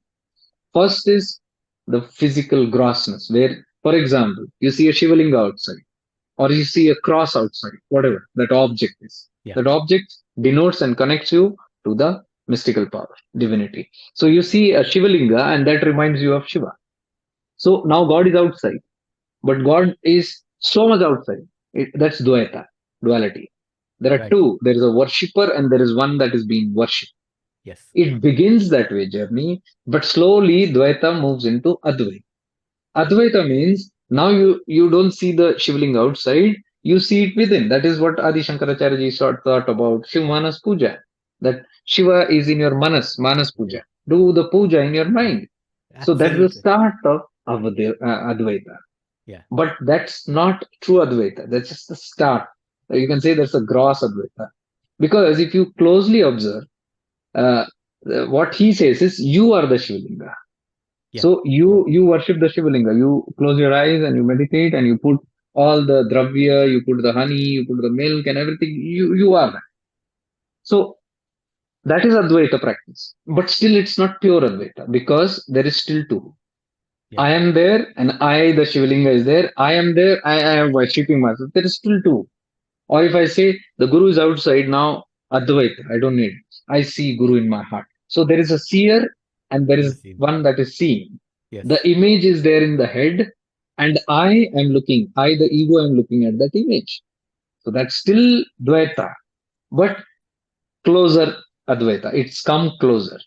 First is the physical grossness, where, for example, you see a Shivalinga outside, or you see a cross outside, whatever that object is. Yeah. That object denotes and connects you to the mystical power, divinity. So you see a Shivalinga, and that reminds you of Shiva. So now God is outside, but God is so much outside. That's Dvaita, duality. There are Right. two. There is a worshipper and there is one that is being worshipped. Yes. It begins that way journey, but slowly Dvaita moves into Advaita. Advaita means Now you don't see the Shivlinga outside, you see it within. That is what Adi Shankaracharya ji thought about Shiv Manas Puja. That Shiva is in your Manas Yeah. Puja. Do the puja in your Yeah. mind. So that's the Absolutely. start of Advaita. Yeah. But that's not true Advaita. That's just the start. You can say that's a gross Advaita. Because if you closely observe, uh, what he says is you are the Shivlinga. Yeah. So you worship the Shivalinga. You close your eyes and you meditate and you put all the dravya, you put the honey, you put the milk and everything. You are that. So that is Advaita practice. But still it's not pure Advaita because there is still two. Yeah. I am there and I, the Shivalinga, is there. I am there, I am worshipping myself. There is still two. Or if I say the Guru is outside now, Advaita, I don't need it. I see Guru in my heart. So there is a seer and there And the is scene. one that is seeing. Yes. The image is there in the head, and I am looking, I, the ego, am looking at that image. So that's still Dvaita, but closer Advaita. It's come closer.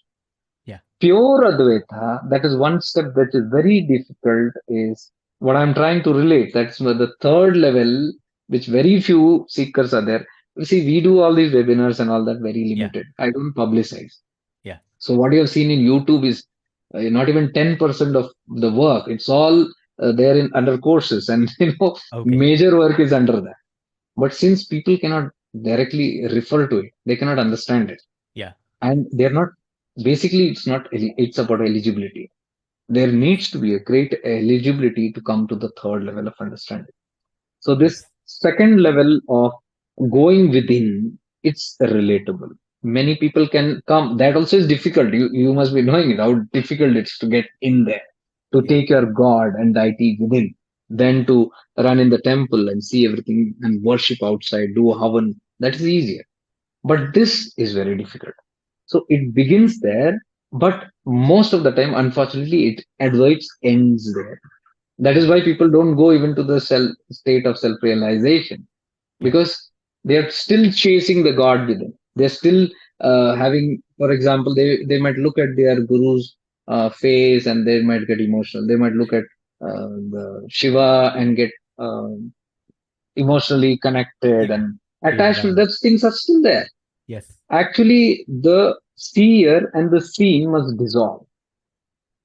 Yeah. Pure Advaita, that is one step that is very difficult, is what I'm trying to relate. That's the third level, which very few seekers are there. You see, we do all these webinars and all that very Yeah. limited. I don't publicize. Yeah. So what you have seen in YouTube is not even 10% of the work. It's all there in under courses, and Okay. major work is under that. But since people cannot directly refer to it, they cannot understand it, Yeah. and they're not. Basically, it's not. It's about eligibility. There needs to be a great eligibility to come to the third level of understanding. So this Yes. second level of going within, it's relatable. Many people can come. That also is difficult. You must be knowing it, how difficult it's to get in there, to Yeah. take your God and deity within, then to run in the temple and see everything and worship outside, do havan. That is easier. But this is very difficult. So it begins there, but most of the time, unfortunately, it adverts ends there. That is Yeah. why people don't go even to the self state of self realization, Yeah. because they are still chasing the God within. They're still having, for example, they might look at their guru's face and they might get emotional. They might look at the Shiva and get emotionally connected Yeah. and Feel attachment. down. Those things are still there. Yes. Actually, the seer and the seen must dissolve.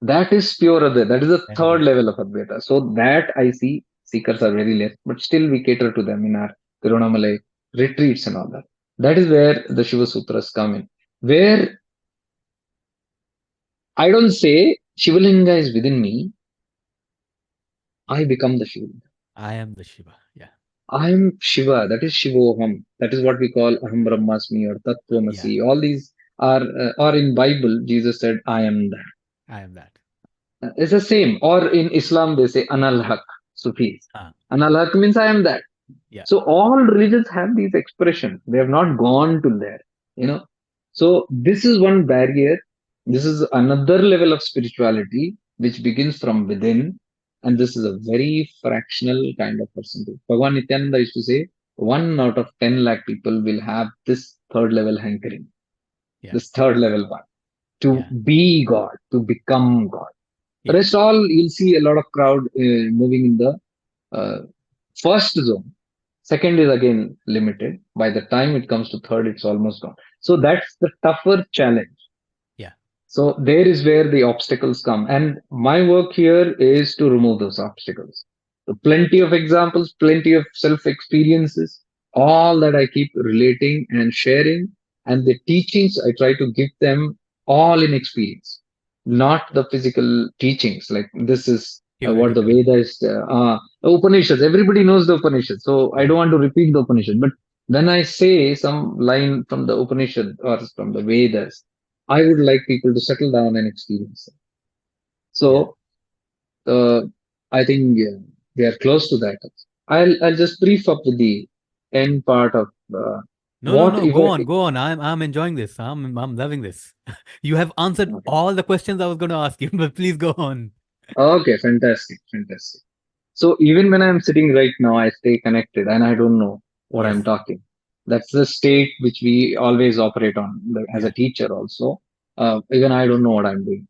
That is pure Advaita. That is the That is third it. level of Advaita. So that I see seekers are very less, but still we cater to them in our Tirunamalai retreats and all that. That is where the Shiva Sutras come in. Where I don't say Shivalinga is within me, I become the Shivalinga. I am the Shiva. Yeah. I am Shiva. That is Shivoham. That is what we call Aham Brahmasmi or Yeah. Tattvamasi. All these are, or in Bible, Jesus said, I am that. I am that. It's the same. Or in Islam, they say Anal Haq, Sufis. Ah. Anal Haq means I am that. Yeah. So all religions have these expressions. They have not gone to there, you know. So this is one barrier. This is another level of spirituality which begins from within, and this is a very fractional kind of percentage. Bhagavan Nityananda used to say, 1 out of 10 lakh people will have this third level hankering, Yeah. this third level one, to Yeah. be God, to become God. Yeah. Rest all you'll see a lot of crowd moving in the uh, first zone. Second is again limited. By the time it comes to third, it's almost gone. So that's the tougher challenge. Yeah. So there is where the obstacles come. And my work here is to remove those obstacles. So plenty of examples, plenty of self experiences, all that I keep relating and sharing. And the teachings, I try to give them all in experience, not the physical teachings. Like this is what the Theoretical. Vedas, Upanishads, everybody knows the Upanishads. So I Yeah. don't want to repeat the Upanishad. But when I say some line from the Upanishad or from the Vedas, I would like people to settle down and experience it. Yeah. So uh, I think we are close to that. I'll just brief up with the end part of No, no, what no. if Go I, on. Go on. I'm enjoying this. I'm loving this. You have answered okay. all the questions I was going to ask you, but please go on. Okay, fantastic, fantastic. So even when I'm sitting right now, I stay connected and I don't know what I'm Yes. talking. That's the state which we always operate on as a Yeah. teacher also. Even I don't know what I'm doing.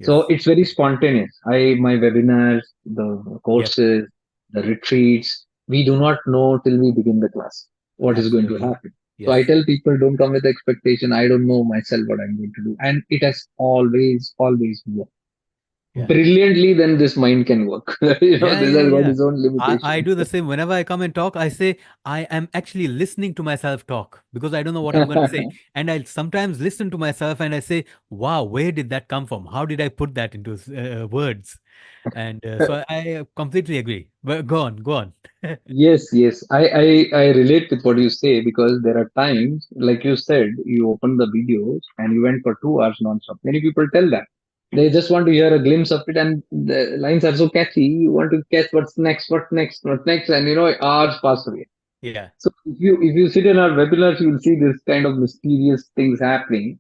So Yes. it's very spontaneous. My webinars, the Yep. courses, the retreats, we do not know till we begin the class what is going to Absolutely. happen. So I Yes. tell people, don't come with expectation. I don't know myself what I'm going to do. And it has always worked Yeah. brilliantly. Then this mind can work. Yeah, This yeah, has got yeah. its own I limitations. do the same. Whenever I come and talk, I say I am actually listening to myself talk because I don't know what I'm going to say. And I sometimes listen to myself and I say, wow, where did that come from? How did I put that into words? And so I completely agree. But go on, go on. Yes. I relate with what you say because there are times, like you said, you open the videos and you went for 2 hours non-stop. Many people tell that. They just want to hear a glimpse of it, and the lines are so catchy. You want to catch what's next, and hours pass away. Yeah. So if you sit in our webinars, you will see this kind of mysterious things happening.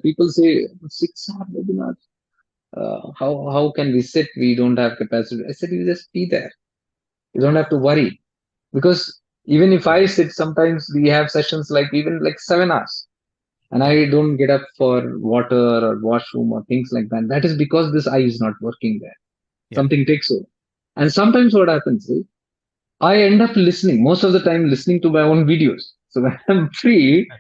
People say 6 hour webinars. How can we sit? We don't have capacity. I said, you just be there. You don't have to worry because even if I Yeah. sit, sometimes we have sessions like even like 7 hours, and Yeah. I don't get up for water or washroom or things like that. That is because this eye is not working there. Yeah. Something takes over. And sometimes what happens is I end up listening, most of the time listening to my own videos. So when I'm free,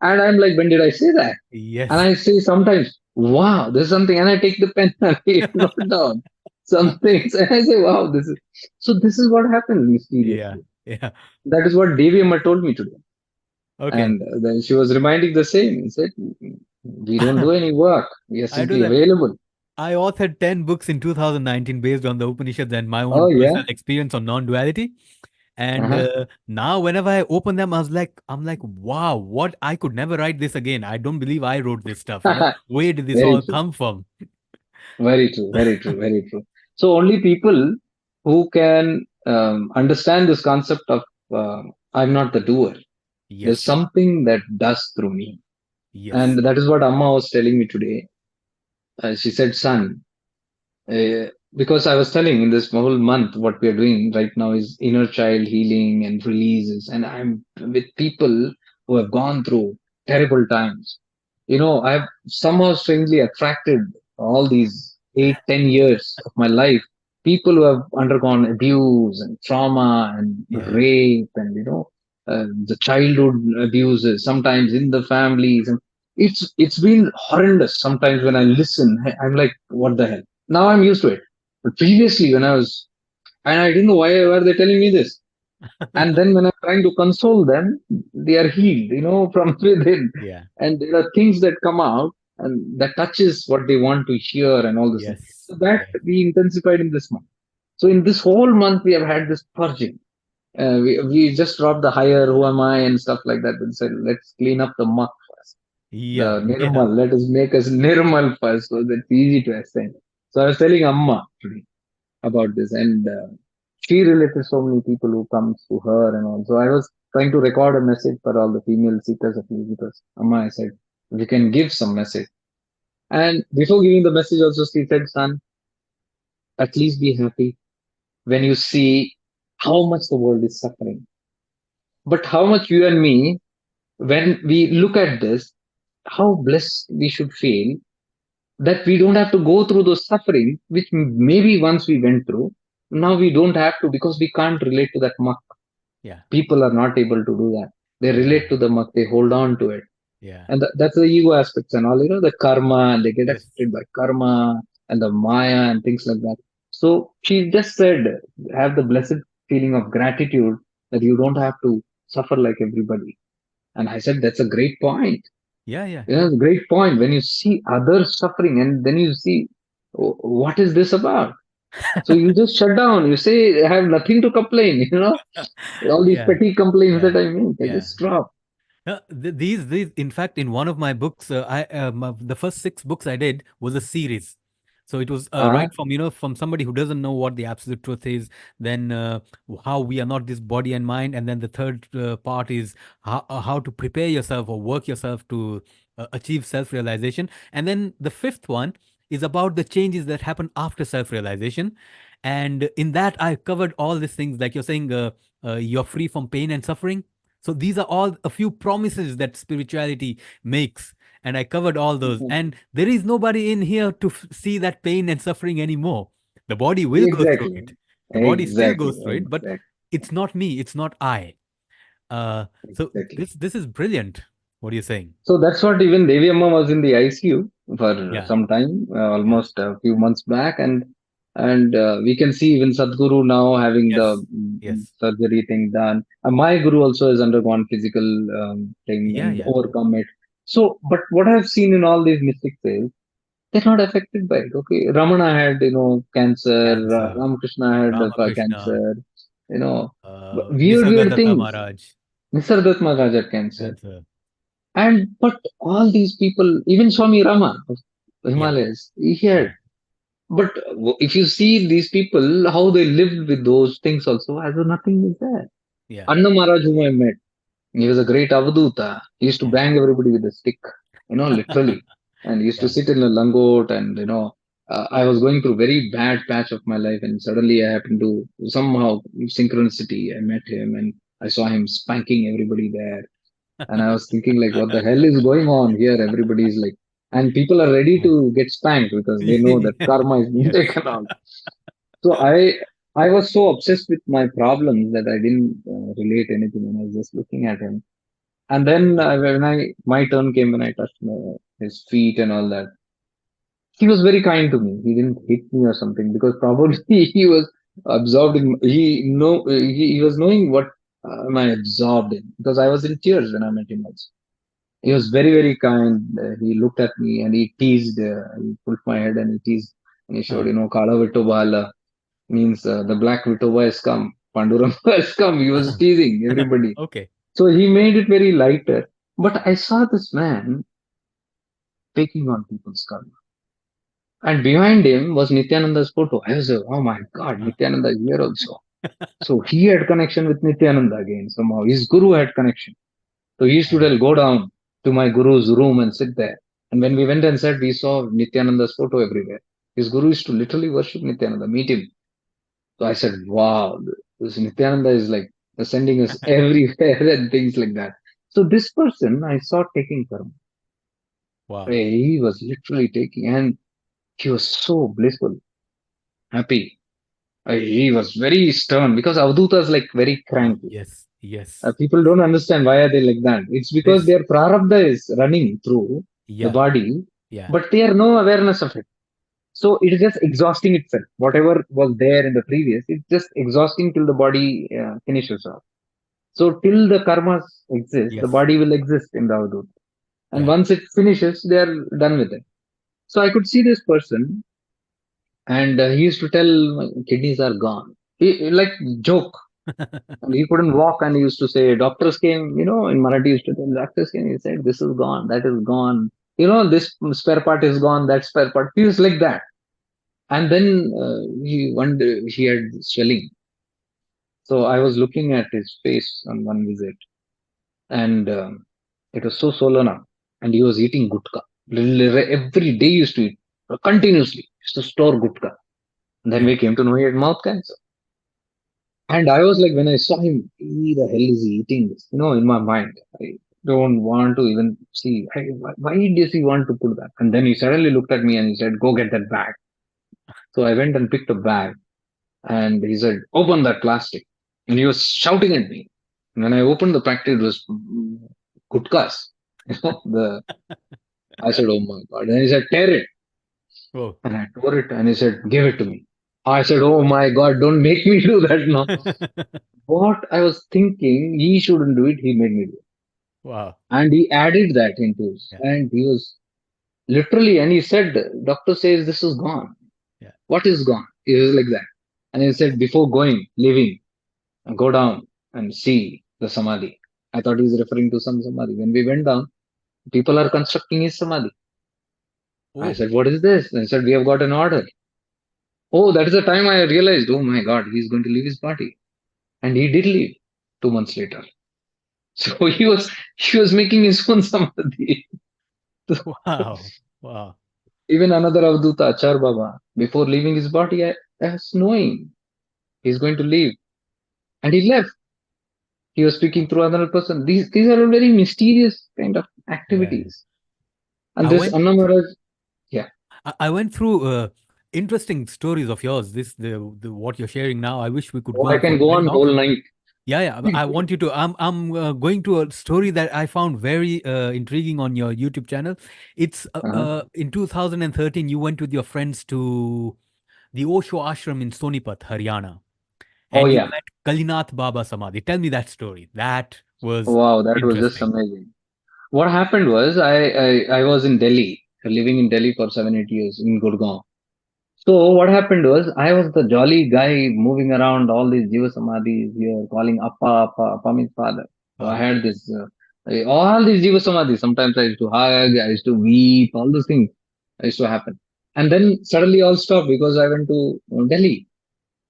and I'm like, when did I say that? And Yes. I say sometimes, wow, there's something, and I take the pen and I note down some things, and I say, wow, this is what happens Yeah. mysteriously. Yeah. That is what Devi Amma told me today. Okay. And then she was reminding the same. He said, we don't do any work. We are I do simply that. available. I authored 10 books in 2019 based on the Upanishads and my Oh, own yeah. personal experience on non-duality. And Uh-huh. now whenever I open them, I'm like, wow, what? I could never write this again. I don't believe I wrote this stuff. Where did this Very all true. come from? Very true. Very true. Very true. So only people who can understand this concept of I'm not the doer. There's Yes. something that does through me. Yes. And that is what Amma was telling me today. She said, son, because I was telling in this whole month, what we are doing right now is inner child healing and releases. And I'm with people who have gone through terrible times. I've somehow strangely attracted all these 8, 10 years of my life, people who have undergone abuse and trauma and Yeah. rape and, the childhood abuses, sometimes in the families. And it's been horrendous. Sometimes when I listen, I'm like, what the hell? Now I'm used to it. But previously, when I was, and I didn't know why were they telling me this. And then when I'm trying to console them, they are healed, from within. Yeah. And there are things that come out and that touches what they want to hear and all this thing. Yes. So that Yeah. we intensified in this month. So in this whole month, we have had this purging. We just dropped the higher, who am I, and stuff like that, and said, let's clean up the muck first. Yeah. The Yeah. nirmal, let us make us nirmal first, so that's easy to ascend. So I was telling Amma today about this, and she related so many people who comes to her and all. So I was trying to record a message for all the female seekers of visitors. Amma, I said, we can give some message. And before giving the message, also she said, son, at least be happy when you see how much the world is suffering, but how much you and me, when we look at this, how blessed we should feel that we don't have to go through those suffering, which maybe once we went through. Now we don't have to because we can't relate to that muck. Yeah. People are not able to do that. They Yeah. relate to the muck, they hold on to it. Yeah. And that's the ego aspects and all, the karma, and they get Yes. affected by karma and the Maya and things like that. So she just said, have the blessed feeling of gratitude that you don't have to suffer like everybody. And I said, that's a great point. Yeah. Yeah. Yeah, Yeah. it's a great point. When you see others suffering and then you see, what is this about? So you just shut down. You say, I have nothing to complain, all these Yeah. petty complaints Yeah. that I make, I Yeah. just drop. These, in fact, in one of my books, the first six books I did was a series. So it was Uh-huh. right from from somebody who doesn't know what the absolute truth is, then how we are not this body and mind, and then the third part is how to prepare yourself or work yourself to achieve self-realization, and then the fifth one is about the changes that happen after self-realization, and in that I covered all these things like you're saying, you're free from pain and suffering. So these are all a few promises that spirituality makes. and I covered all those. And there is nobody in here to see that pain and suffering anymore. The body will go through Exactly. it. The body still Exactly. goes through it, but Exactly. it's not me. It's not I. So Exactly. this is brilliant. What are you saying? So that's what even Devi Amma was in the ICU for Yeah, some time, yeah. almost a few months back, and we can see even Sadhguru now having the Yes, yes. surgery thing done. My guru also has undergone physical thing Yeah, and yeah. overcome it. So, but what I've seen in all these mystics is they're not affected by it. Okay, Ramana had cancer, Cancer, Ramakrishna had Ramakrishna, cancer, you know, weird Nisargadatta things. Maharaj, Nisargadatta Maharaj had cancer. cancer. And but all these people, even Swami Rama of Yeah, Himalayas, he had. yeah, But if you see these people, how they lived with those things also, as though nothing is there. yeah, Anna Maharaj, whom I met, he was a great Avadhuta. He used to yeah. bang everybody with a stick, literally. And he used to Yeah. sit in a langot and, I was going through very bad patch of my life and suddenly I happened to somehow synchronicity. I met him and I saw him spanking everybody there. And I was thinking, like, what the hell is going on here? Everybody's like, and people are ready Oh. to get spanked because they know that karma is being Yes. taken out. So I was so obsessed with my problems that I didn't relate anything, and I was just looking at him. And then when my turn came, when I touched his feet and all that, he was very kind to me. He didn't hit me or something because probably he was absorbed in. He was knowing what am I absorbed in, because I was in tears when I met him also. He was very, very kind. He looked at me and he teased. He pulled my head and he teased. And he showed, Huh. Kala Vitobala means the black Vitoba has come. Panduranga has come. He was teasing everybody. Okay. So he made it very lighter. But I saw this man taking on people's karma. And behind him was Nityananda's photo. I was like, oh my God, Huh. Nityananda is here also. So he had connection with Nityananda again somehow. His guru had connection. So he used to Oh, tell, go down to my guru's room and sit there. And when we went and sat, we saw Nityananda's photo everywhere. His guru used to literally worship Nityananda, meet him. So I said, wow, this Nityananda is like sending us everywhere and things like that. So this person I saw taking karma. wow. He was literally taking, and he was so blissful, happy. He was very stern because Avadhuta is like very cranky. Yes, yes. People don't understand why are they like that. It's because This, their prarabdha is running through the yeah, body, yeah. but they have no awareness of it. So it is just exhausting itself. Whatever was there in the previous, it's just exhausting till the body finishes off. So till the karmas exist, the Yes, body will exist in the avadut. And yeah. once it finishes, they are done with it. So I could see this person, and he used to tell, my kidneys are gone. Like joke. And he couldn't walk, and he used to say, doctors came, in Marathi, he used to tell, doctors came, he said, this is gone, that is gone. This spare part is gone, that spare part. He was like that. And then one day he had swelling. So I was looking at his face on one visit, and it was so swollen, and he was eating gutka. Every day he used to eat continuously. He used to store gutka. And then Yeah. we came to know he had mouth cancer. And I was like, when I saw him, why the hell is he eating this? In my mind, I don't want to even see. Why does he want to put that? And then he suddenly looked at me and he said, go get that bag. So I went and picked a bag. And he said, open that plastic. And he was shouting at me. And when I opened the packet, it was gutkas. I said, oh my God. And he said, tear it. Oh. And I tore it and he said, give it to me. I said, oh my God, don't make me do that now. What I was thinking, he shouldn't do it, he made me do it. Wow. And he added that into it. Yeah, And he was literally, and he said, doctor says this is gone. yeah. What is gone? He was like that. And he said, before going, leaving, go down and see the samadhi. I thought he was referring to some samadhi. When we went down, people are constructing his samadhi. I Oh, said, what is this? And he said, we have got an order. Oh, that is the time I realized, oh my God, he's going to leave his body. And he did leave 2 months later. So he was making his own samadhi. wow. Wow. Even another Avduta, Achar Baba, before leaving his body, I was knowing he's going to leave. And he left. He was speaking through another person. These are very mysterious kind of Yeah, yeah. activities. And I this went Anna Maharaj, yeah. I went through interesting stories of yours. The what you're sharing now. I wish we could Oh, go I on for can go very on long. whole night. Yeah, yeah. I want you to. I'm going to a story that I found very intriguing on your YouTube channel. It's Uh-huh. in 2013. You went with your friends to the Osho ashram in Sonipat, Haryana, Oh and you yeah. met Kalinath Baba Samadhi. Tell me that story. That was Wow, that was just interesting. amazing. What happened was I was in Delhi, living in Delhi for 7 8 years in Gurgaon. So what happened was I was the jolly guy moving around all these Jiva Samadhis here, calling Appa, Appa, Appa means father. So I Uh-huh. had this, all these Jiva Samadhis. Sometimes I used to hug, I used to weep, all those things used to happen. And then suddenly all stopped because I went to Delhi.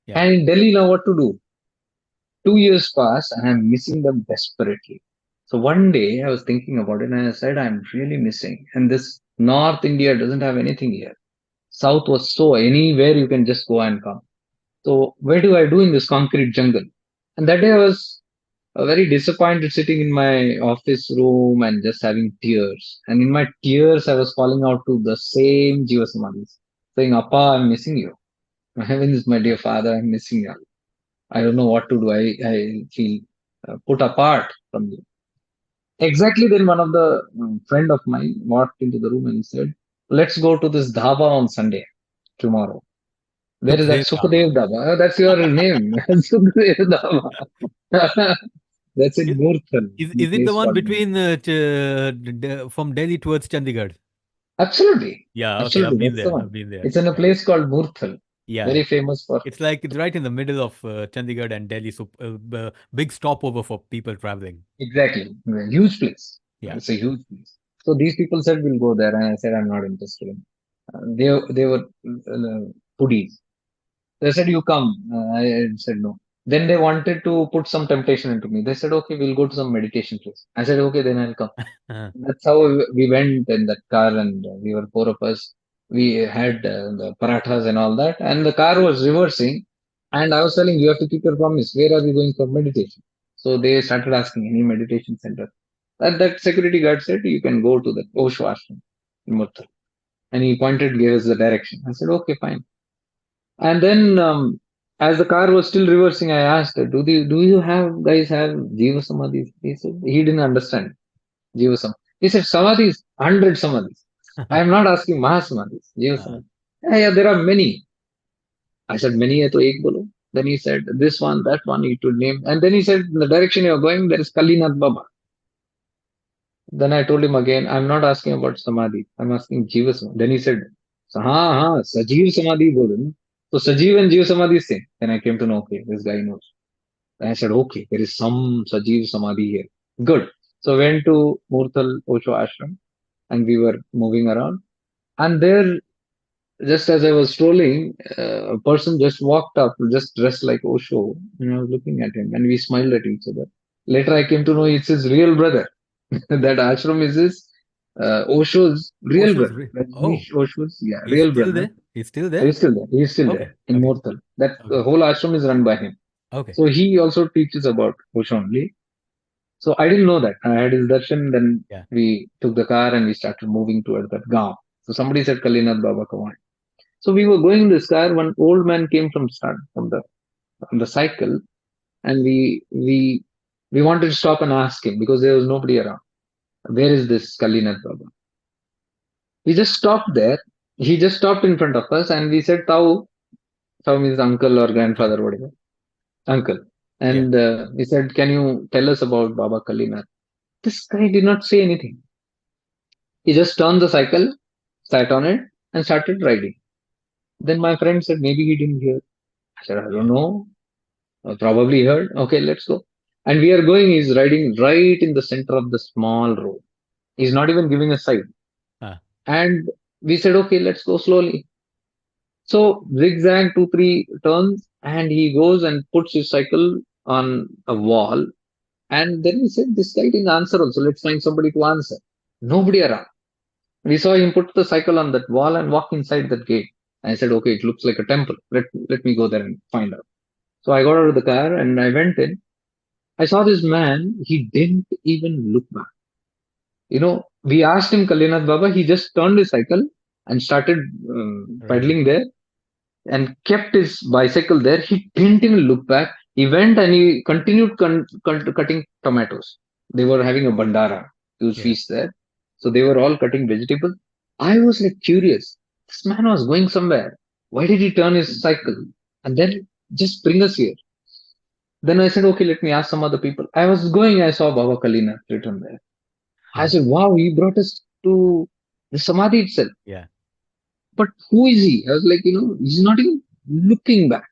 Yeah. And in Delhi now what to do? 2 years passed and I'm missing them desperately. So one day I was thinking about it and I said, I'm really missing. And this North India doesn't have anything here. South was so anywhere you can just go and come. So where do I do in this concrete jungle? And that day I was very disappointed sitting in my office room and just having tears. And in my tears, I was calling out to the same Jiva Samadhis, saying, Appa, I'm missing you. My heavens, my dear father, I'm missing you. I don't know what to do. I feel put apart from you. Exactly then one of the friend of mine walked into the room and said, let's go to this dhaba on Sunday, tomorrow. Where is that Sukhdev Baba. Sukhdev Dhaba? That's your name. Sukhdev Dhaba. That's in Is, Murthal, in a is it the place one called between from Delhi towards Chandigarh? Absolutely. Yeah, okay, I've Absolutely. been That's the there. I've one. been there. It's in a Yeah, place called Murthal. yeah. Very famous for. It's right in the middle of Chandigarh and Delhi, so big stopover for people traveling. Exactly. A huge place. Yeah. It's a huge place. So these people said we'll go there, and I said I'm not interested in. They were foodies. They said you come. I said no. Then they wanted to put some temptation into me. They said okay, we'll go to some meditation place. I said okay, then I'll come. That's how we went in that car, and we were four of us. We had the parathas and all that, and the car was reversing. And I was telling you have to keep your promise. Where are we going for meditation? So they started asking any meditation center. That security guard said you can go to the Osho ashram in Muttar, and he pointed, gave us the direction. I said okay, fine. And then as the car was still reversing, I asked, do you have guys have Jiva Samadhi? He said he didn't understand. Jiva Samadhi. He said, Samadhis, 100 Samadhis. I am not asking Mahasamadhis. Jiva Uh, Samadhi. Yeah, yeah, there are many. I said, many hai to ek bolo. Then he said, this one, that one, he would name. And then he said, in the direction you are going, there is Kalinath Baba. Then I told him again, I'm not asking about Samadhi. I'm asking Jiva Samadhi. Then he said, Sajiv Samadhi bolo. No? So Sajiv and Jiva Samadhi is same. Then I came to know, okay, this guy knows. Then I said, okay, there is some Sajiv Samadhi here. Good. So went to Murthal Osho Ashram and we were moving around. And there, just as I was strolling, a person just walked up, just dressed like Osho, and I was looking at him, and we smiled at each other. Later, I came to know it's his real brother. That ashram is his Osho's real Osho's brother. re- oh, Rajneesh Osho's he's real still brother. there. He's still there. He's still there. He's still Okay, there in okay, Mortal. That okay, the whole ashram is run by him. okay. So he also teaches about Osho only. So I didn't know that. I had his darshan. Then Yeah. we took the car and we started moving towards that gaon. So somebody said, Kalinath Baba, come on. So we were going in this car. One old man came from the cycle, and we wanted to stop and ask him because there was nobody around. Where is this Kalinath Baba? We just stopped there. He just stopped in front of us, and we said, "Tau." Tau means uncle or Uh, grandfather, whatever. Uncle. yeah. And he said, "Can you tell us about Baba Kalinath?" This guy did not say anything. He just turned the cycle, sat on it, and started riding. Then my friend said, "Maybe he didn't hear." I said, "I don't Yeah. know. Probably heard. Okay, let's go." And we are going, he's riding right in the center of the small road. He's not even giving a side. Uh, And we said, okay, let's go slowly. So zigzag 2 3 turns, and he goes and puts his cycle on a wall. And then we said, this guy didn't answer also. Let's find somebody to answer. Nobody around. We saw him put the cycle on that wall and walk inside that gate. I said, okay, it looks like a temple. Let me go there and find out. So I got out of the car and I went in. I saw this man, he didn't even look back. You know, We asked him, Kalinath Baba, he just turned his cycle and started Riding. pedaling there and kept his bicycle there. He didn't even look back. He went and he continued cutting tomatoes. They were having a bandara, huge Yeah. feast there. So they were all cutting vegetables. I was like curious. This man was going somewhere. Why did he turn his cycle? And then just bring us here. Then I said, okay, let me ask some other people. I was going, I saw Baba Kalina written there. I Huh. said, wow, he brought us to the Samadhi itself. Yeah. But who is he? I was like, he's not even looking back.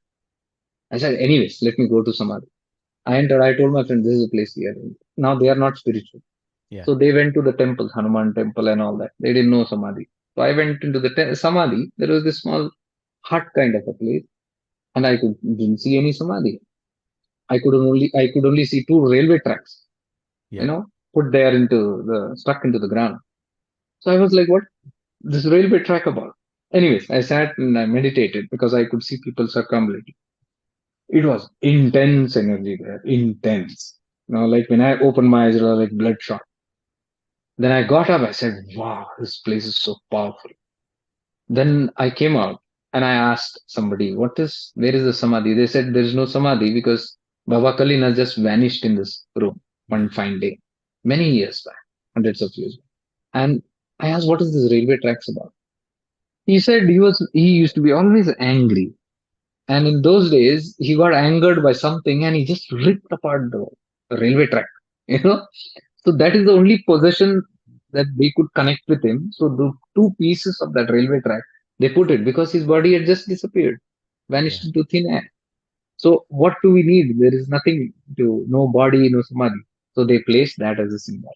I said, anyways, let me go to Samadhi. I entered, I told my friend, this is a place here. Now they are not spiritual. Yeah. So they went to the temple, Hanuman temple and all that. They didn't know Samadhi. So I went into the Samadhi. There was this small hut kind of a place and didn't see any Samadhi. I could only see two railway tracks, Yeah. put there stuck into the ground. So I was like, what this railway track about? Anyways, I sat and I meditated because I could see people circumambulating. It was intense energy there, intense. Like when I opened my eyes, it was like bloodshot. Then I got up, I said, wow, this place is so powerful. Then I came out and I asked somebody, where is the Samadhi? They said, there is no Samadhi because Baba Kalina just vanished in this room Yeah. one fine day, many years back, hundreds of years back. And I asked, what is this railway tracks about? He said he used to be always angry. And in those days, he got angered by something and he just ripped apart the railway track. You know, so that is the only possession that they could connect with him. So the two pieces of that railway track, they put it because his body had just disappeared, vanished Yeah. into thin air. So what do we need? There is nothing no body, no samadhi. So they placed that as a symbol.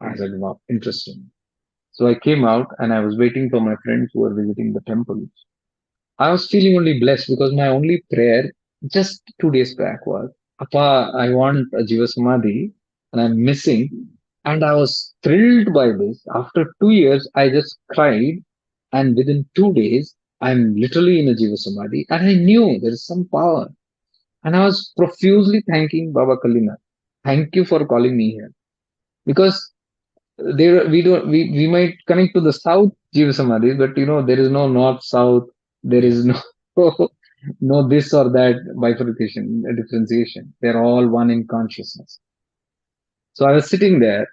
I said, wow, interesting. So I came out and I was waiting for my friends who were visiting the temple. I was feeling only blessed because my only prayer just 2 days back was, Appa, I want a Jiva Samadhi and I'm missing. And I was thrilled by this. After 2 years, I just cried. And within 2 days, I'm literally in a Jiva Samadhi. And I knew there is some power. And I was profusely thanking Baba Kalina. Thank you for calling me here. Because there we might connect to the south Jiva Samadhi, but there is no north south. There Yeah. is no no this or that bifurcation, differentiation. They're all one in consciousness. So I was sitting there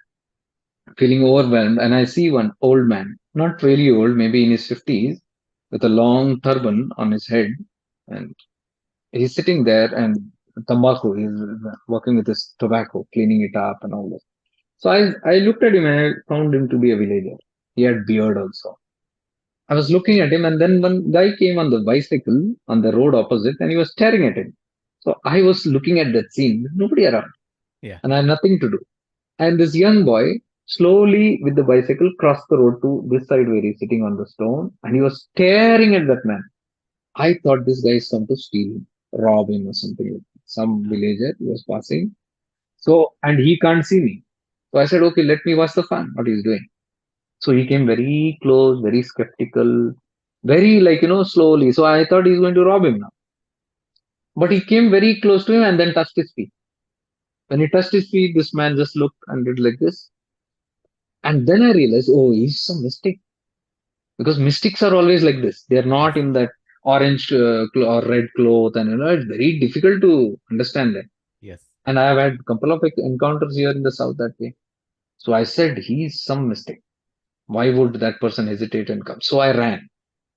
feeling overwhelmed, and I see one old man, not really old, maybe in his 50s, with a long turban on his head, and he's sitting there and tobacco. He's working with his tobacco, cleaning it up and all that. So I looked at him and I found him to be a villager. He had beard also. I was looking at him and then one guy came on the bicycle on the road opposite and he was staring at him. So I was looking at that scene, nobody around, Yeah. and I had nothing to do. And this young boy slowly with the bicycle crossed the road to this side where he's sitting on the stone and he was staring at that man. I thought this guy is come to steal him, rob him or something like that. Some Huh. villager was passing. So, and he can't see me. So I said, okay, let me watch the fun, what he's doing. So he came very close, very skeptical, very slowly. So I thought he's going to rob him now. But he came very close to him and then touched his feet. When he touched his feet, this man just looked and did like this. And then I realized, oh, he's some mystic. Because mystics are always like this. They're not Yes. in that orange or red cloth. And it's very difficult to understand them. Yes. And I have had a couple of encounters here in the south that way. So I said, he's some mystic. Why would that person hesitate and come? So I ran,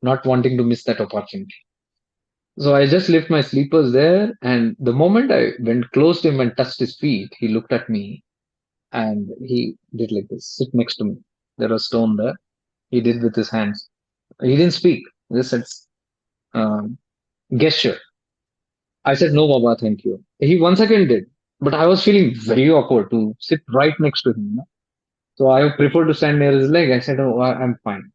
not wanting to miss that opportunity. So I just left my sleepers there, and the moment I went close to him and touched his feet, he looked at me and he did like this, sit next to me. There was stone there. He did with his hands. He didn't speak. He just said, um, gesture. I said, no, Baba, thank you. He once again did, but I was feeling very awkward to sit right next to him. So I preferred to stand near his leg. I said, oh, I'm fine.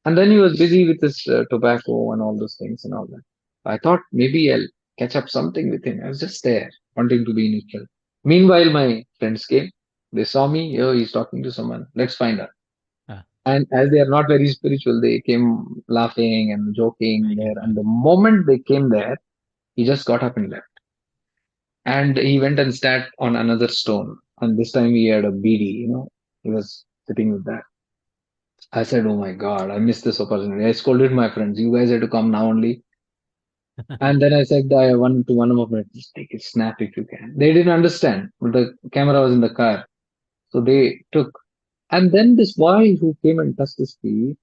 And then he was busy with his tobacco and all those things and all that. I thought maybe I'll catch up something with him. I was just there, wanting to be neutral. Meanwhile, my friends came. They saw me. Oh, he's talking to someone. Let's find out. Huh. And as they are not very spiritual, they came laughing and joking Making there. fun. And the moment they came there, he just got up and left. And he went and sat on another stone. And this time he had a beady. He was sitting with that. I said, "Oh my God, I missed this opportunity." I scolded my friends. You guys have to come now only. And then I said, I one to one of my friends, "Just take a snap if you can." They didn't understand, but the camera was in the car, so they took. And then this boy who came and touched his feet,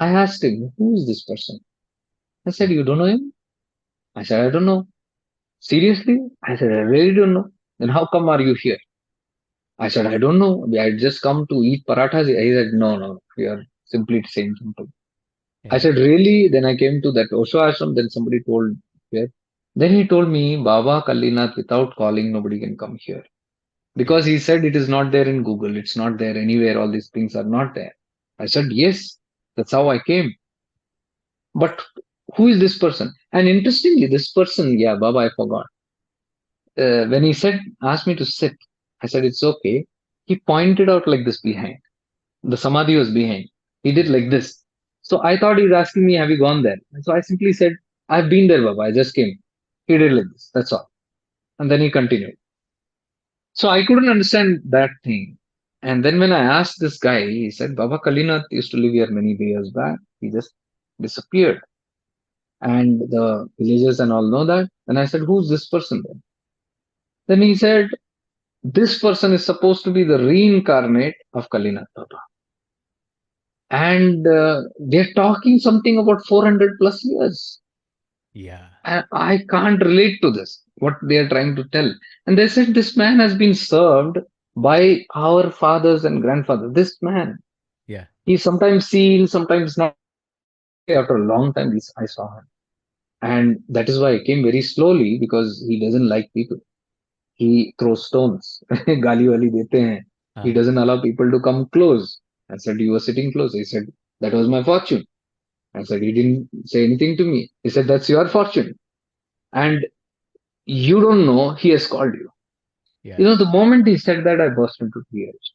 I asked him, "Who is this person?" I said, "You don't know him?" I said, "I don't know." "Seriously?" I said, "I really don't know." "Then how come are you here?" I said, "I don't know. I just come to eat parathas." He said, "No, no, we are simply saying something." I Yeah. said, "Really?" Then I came to that Osho ashram. Then somebody told here. Then he told me, "Baba Kalinath, without calling, nobody can come here." Yeah. Because he said it is not there in Google. It's not there anywhere. All these things are not there. I said, "Yes, that's how I came." But who is this person? And interestingly, this person, yeah, Baba, I forgot. When he said, asked me to sit, I said, "It's okay." He pointed out like this behind. The samadhi was behind. He did Yeah. like this. So I thought he's asking me, "Have you gone there?" And so I simply said, "I've been there, Baba. I just came." He did like this. That's all. And then he continued. So I couldn't understand that thing. And then when I asked this guy, he said, "Baba Kalinath used to live here many years back. He just disappeared. And the villagers and all know that." And I said, "Who's this person then?" Then he said, "This person is supposed to be the reincarnate of Kalinath Baba." And they're talking something about 400 plus years. Yeah. And I can't relate to this, what they are trying to tell. And they said, "This man has been served by our fathers and grandfathers." This man, Yeah. he's sometimes seen, sometimes not. Today, after a long time, I saw him. And that is why I came very slowly, because he doesn't like people. He throws stones. Gali wali dete hain. He Uh, doesn't allow people to come close. I said, "You were sitting close." He said, "That was my fortune." I said, "He didn't say anything to me." He said, "That's your fortune. And you don't know he has called you." yeah. The moment he said that, I burst into tears.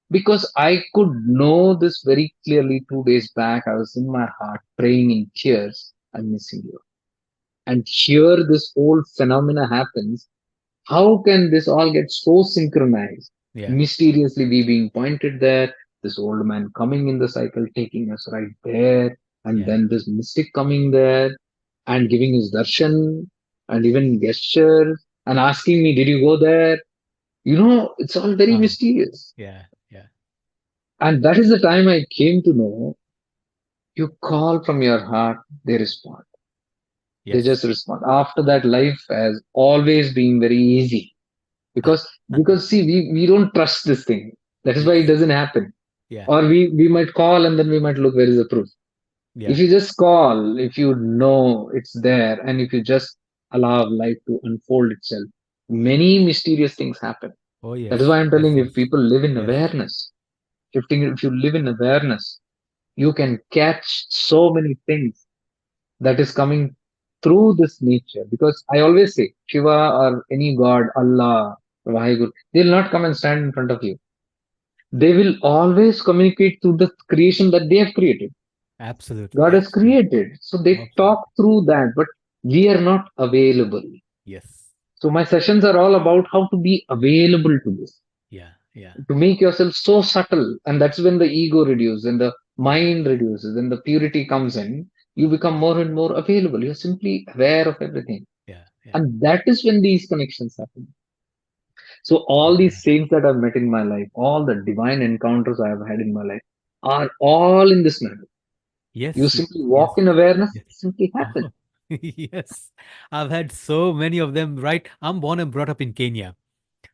Because I could know this very clearly 2 days back. I was in my heart praying in tears, "I'm missing you." And here this whole phenomena happens. How can this all get so synchronized? Yeah. Mysteriously, we being pointed there, this old man coming in the cycle, taking us right there, and Yeah. then this mystic coming there and giving his darshan and even gestures and asking me, "Did you go there?" It's all very Uh, mysterious. yeah. Yeah. And that is the time I came to know, you call from your heart, they respond. They Yes. just respond. After that, life has always been very easy. Because see, we don't trust this thing. That is why it Yes. doesn't happen. Yeah. Or we might call and then we might look, where is the proof? Yeah. If you just call, if you know it's there, and if you just allow life to unfold itself, many mysterious things happen. Oh, That is yes. why I'm Yes. telling you, if Yes. people live in Yes. awareness, if you live in awareness, you can catch so many things that is coming through this nature. Because I always say, Shiva or any god, Allah, Vaheguru, they'll not come and stand in front of you. They will always communicate through the creation that they have created. Absolutely. God has Absolutely. created. So they talk Absolutely. through that, but we are not available. Yes. So my sessions are all about how to be available to this, Yeah. Yeah. to make yourself so subtle. And that's when the ego reduces and the Yeah. mind reduces and the purity comes in. You become more and more available. You're simply aware of everything. Yeah. Yeah. And that is when these connections happen. So all Yeah. these saints that I've met in my life, all the divine encounters I have had in my life are all in this manner. You Yes. simply Yes. walk in awareness, Yes. it simply happens. Oh, yes. I've had so many of them, right? I'm born and brought up in Kenya.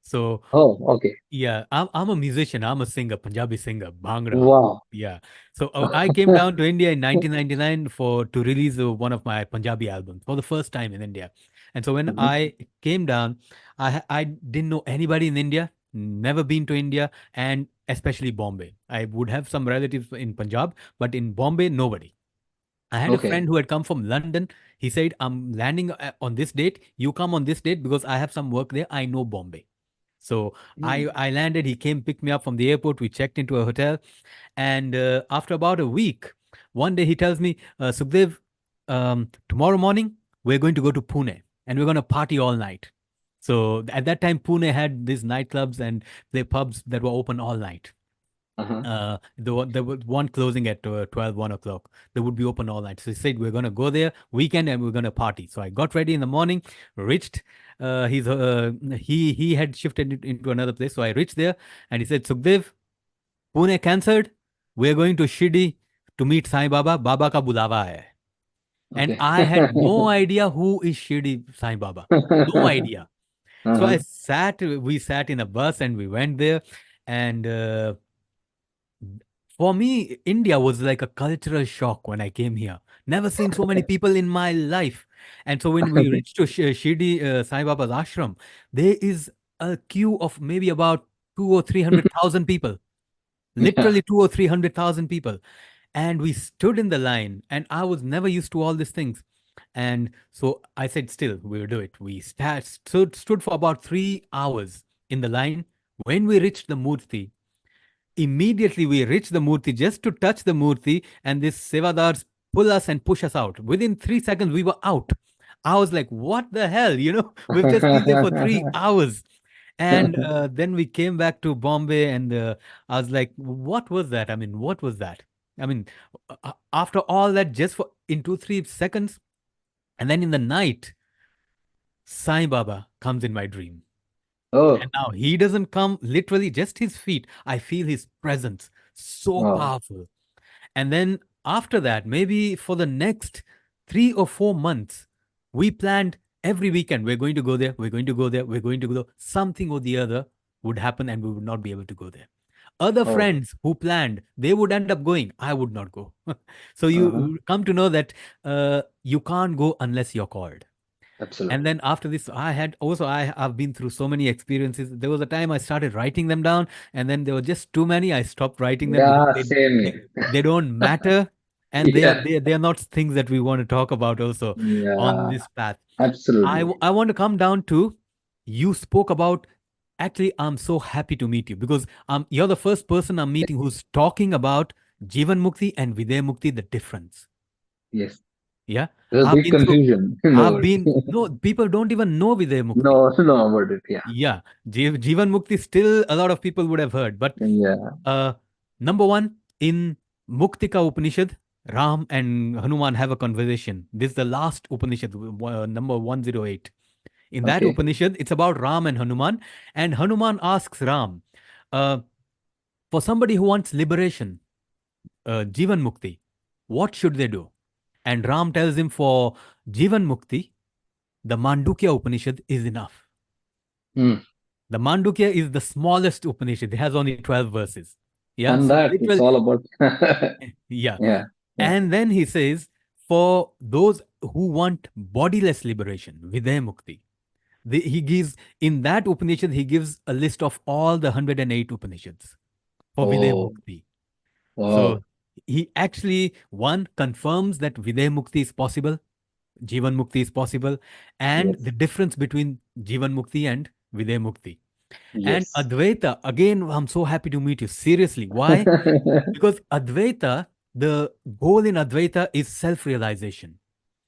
So, Oh, okay. yeah, I'm a musician. I'm a singer, Punjabi singer, Bhangra. Wow. Yeah. So I came down to India in 1999 to release one of my Punjabi albums for the first time in India. And so when Mhm. I came down, I didn't know anybody in India, never been to India, and especially Bombay. I would have some relatives in Punjab, but in Bombay, nobody. I had a Okay. friend who had come from London. He said, "I'm landing on this date. You come on this date because I have some work there. I know Bombay." So Mm. I landed. He came, picked me up from the airport. We checked into a hotel. And after about a week, one day he tells me, "Sukhdev, tomorrow morning, we're going to go to Pune and we're going to party all night." So at that time, Pune had these nightclubs and the pubs that were open all night. Uh-huh. There was one closing at 12, 1 o'clock. They would be open all night. So he said, we're going to go there weekend and we're going to party. So I got ready in the morning, reached. He had shifted into another place. So I reached there and he said, Sukhdev, Pune cancelled. We're going to Shirdi to meet Sai Baba. Baba ka bulawa hai. And Okay. I had no idea who is Shirdi Sai Baba. No idea. So Uh-huh. we sat in a bus and we went there. And for me, India was like a cultural shock when I came here. Never seen so many people in my life. And so when we reached to Shirdi Sai Baba's ashram, there is a queue of maybe about two or 300,000 people. Yeah. Literally two or 300,000 people. And we stood in the line, and I was never used to all these things. And so I said, still, we'll do it. We stood for about 3 hours in the line. When we reached the Murti, immediately we reach the Murti just to touch the Murti, and these Sevadars pull us and push us out. Within 3 seconds, we were out. I was like, what the hell? We've just been there for 3 hours. And then we came back to Bombay, and I was like, what was that? I mean, what was that? I mean, after all that, just for in 2, 3 seconds, and then in the night, Sai Baba comes in my dream. And Oh, now he doesn't come literally, just his feet. I feel his presence so wow. powerful. And then after that, maybe for the next 3 or 4 months, we planned every weekend we're going to go there, we're going to go there, we're going to go there. Something or the other would happen and we would not be able to go there. Other Oh, friends who planned, they would end up going. I would not go. So uh-huh. you come to know that you can't go unless you're called. And Absolutely. then after this, I've been through so many experiences. There was a time I started writing them down, and then there were just too many. I stopped writing them because Yeah, they same they, here. they don't matter, and Yeah. they are not things that we want to talk about also on Yeah, this path. absolutely. I want to come down to, you spoke about, actually I'm so happy to meet you because you're the first person I'm meeting who's talking about Jivan Mukti and Vidya Mukti, the difference. Yes. Yeah. There's a I've big been through confusion in the word. no, people don't even know Vidya Mukti. No, no about it. Yeah. Yeah, Jivan Mukti still a lot of people would have heard. But Yeah. uh, number one, in Muktika Upanishad, Ram and Hanuman have a conversation. This is the last Upanishad, number 108. In that Okay. Upanishad, it's about Ram and Hanuman asks Ram, uh, for somebody who wants liberation, Jivan Mukti, what should they do? And Ram tells him, for Jivan Mukti, the Mandukya Upanishad is enough. Hmm. The Mandukya is the smallest Upanishad. It has only 12 verses. Yeah. And So that it's literally, all about. yeah. Yeah. Yeah. And then he says, for those who want bodiless liberation, Vidya Mukti, he gives, in that Upanishad, he gives a list of all the 108 Upanishads for Vidya Oh, Mukti. So wow. he actually, one, confirms that Vidya Mukti is possible, Jivan Mukti is possible, and Yes. the difference between Jivan Mukti and Vidya Mukti. And Yes. Advaita, again, I'm so happy to meet you. Seriously. Why? Because Advaita, the goal in Advaita is self realization.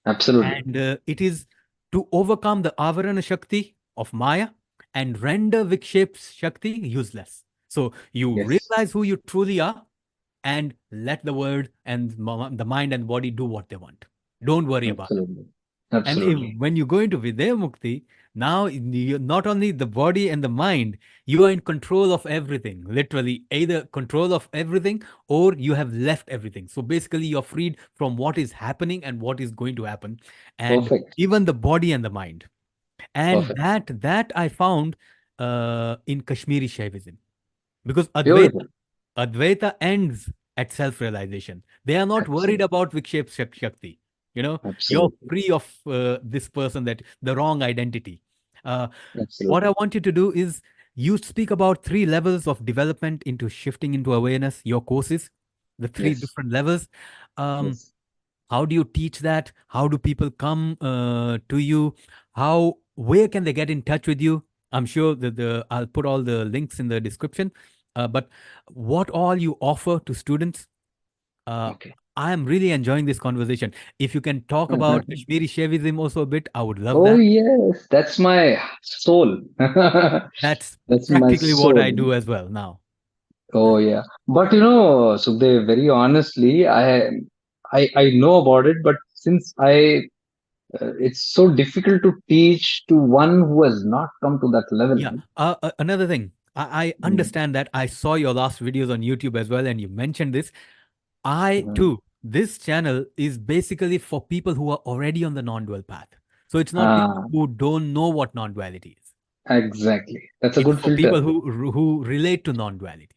Absolutely. And it is to overcome the Avarana Shakti of Maya and render Vikshepa Shakti useless. So you Yes. realize who you truly are and let the word and the mind and body do what they want. Don't worry about it. Absolutely. And if, Absolutely. when you go into Vidya Mukti, now you not only the body and the mind, you are in control of everything. Literally, either control of everything or you have left everything. So basically, you're freed from what is happening and what is going to happen, and Perfect. even the body and the mind. And Perfect. that I found in Kashmiri Shaivism, because Beautiful. Advaita ends at self-realization. They are not worried Absolutely. about Vikshep Shakti. You're Absolutely. free of this person, that the wrong identity. Uh, what I Absolutely. want you to do is, you speak about 3 levels of development into shifting into awareness, your courses, the three Yes. different levels. Um, Yes. how do you teach that? How do people come to you? Where can they get in touch with you? I'm sure that I'll put all the links in the description. But what all you offer to students? Uh, Okay. I am really enjoying this conversation. If you can talk about Kashmiri Shaivism also a bit, I would love Oh that. yes, that's my soul. That's That's my practically what I soul. do as well now. Oh yeah, but Sukhdev, very honestly, I know about it, but since it's so difficult to teach to one who has not come to that level. Yeah. Another thing, I Mm, understand that I saw your last videos on YouTube as well, and you mentioned this. I mm. too, this channel is basically for people who are already on the non-dual path. So it's not people Ah, who don't know what non-duality is. exactly. That's a It's good for people filter. who relate to non-duality.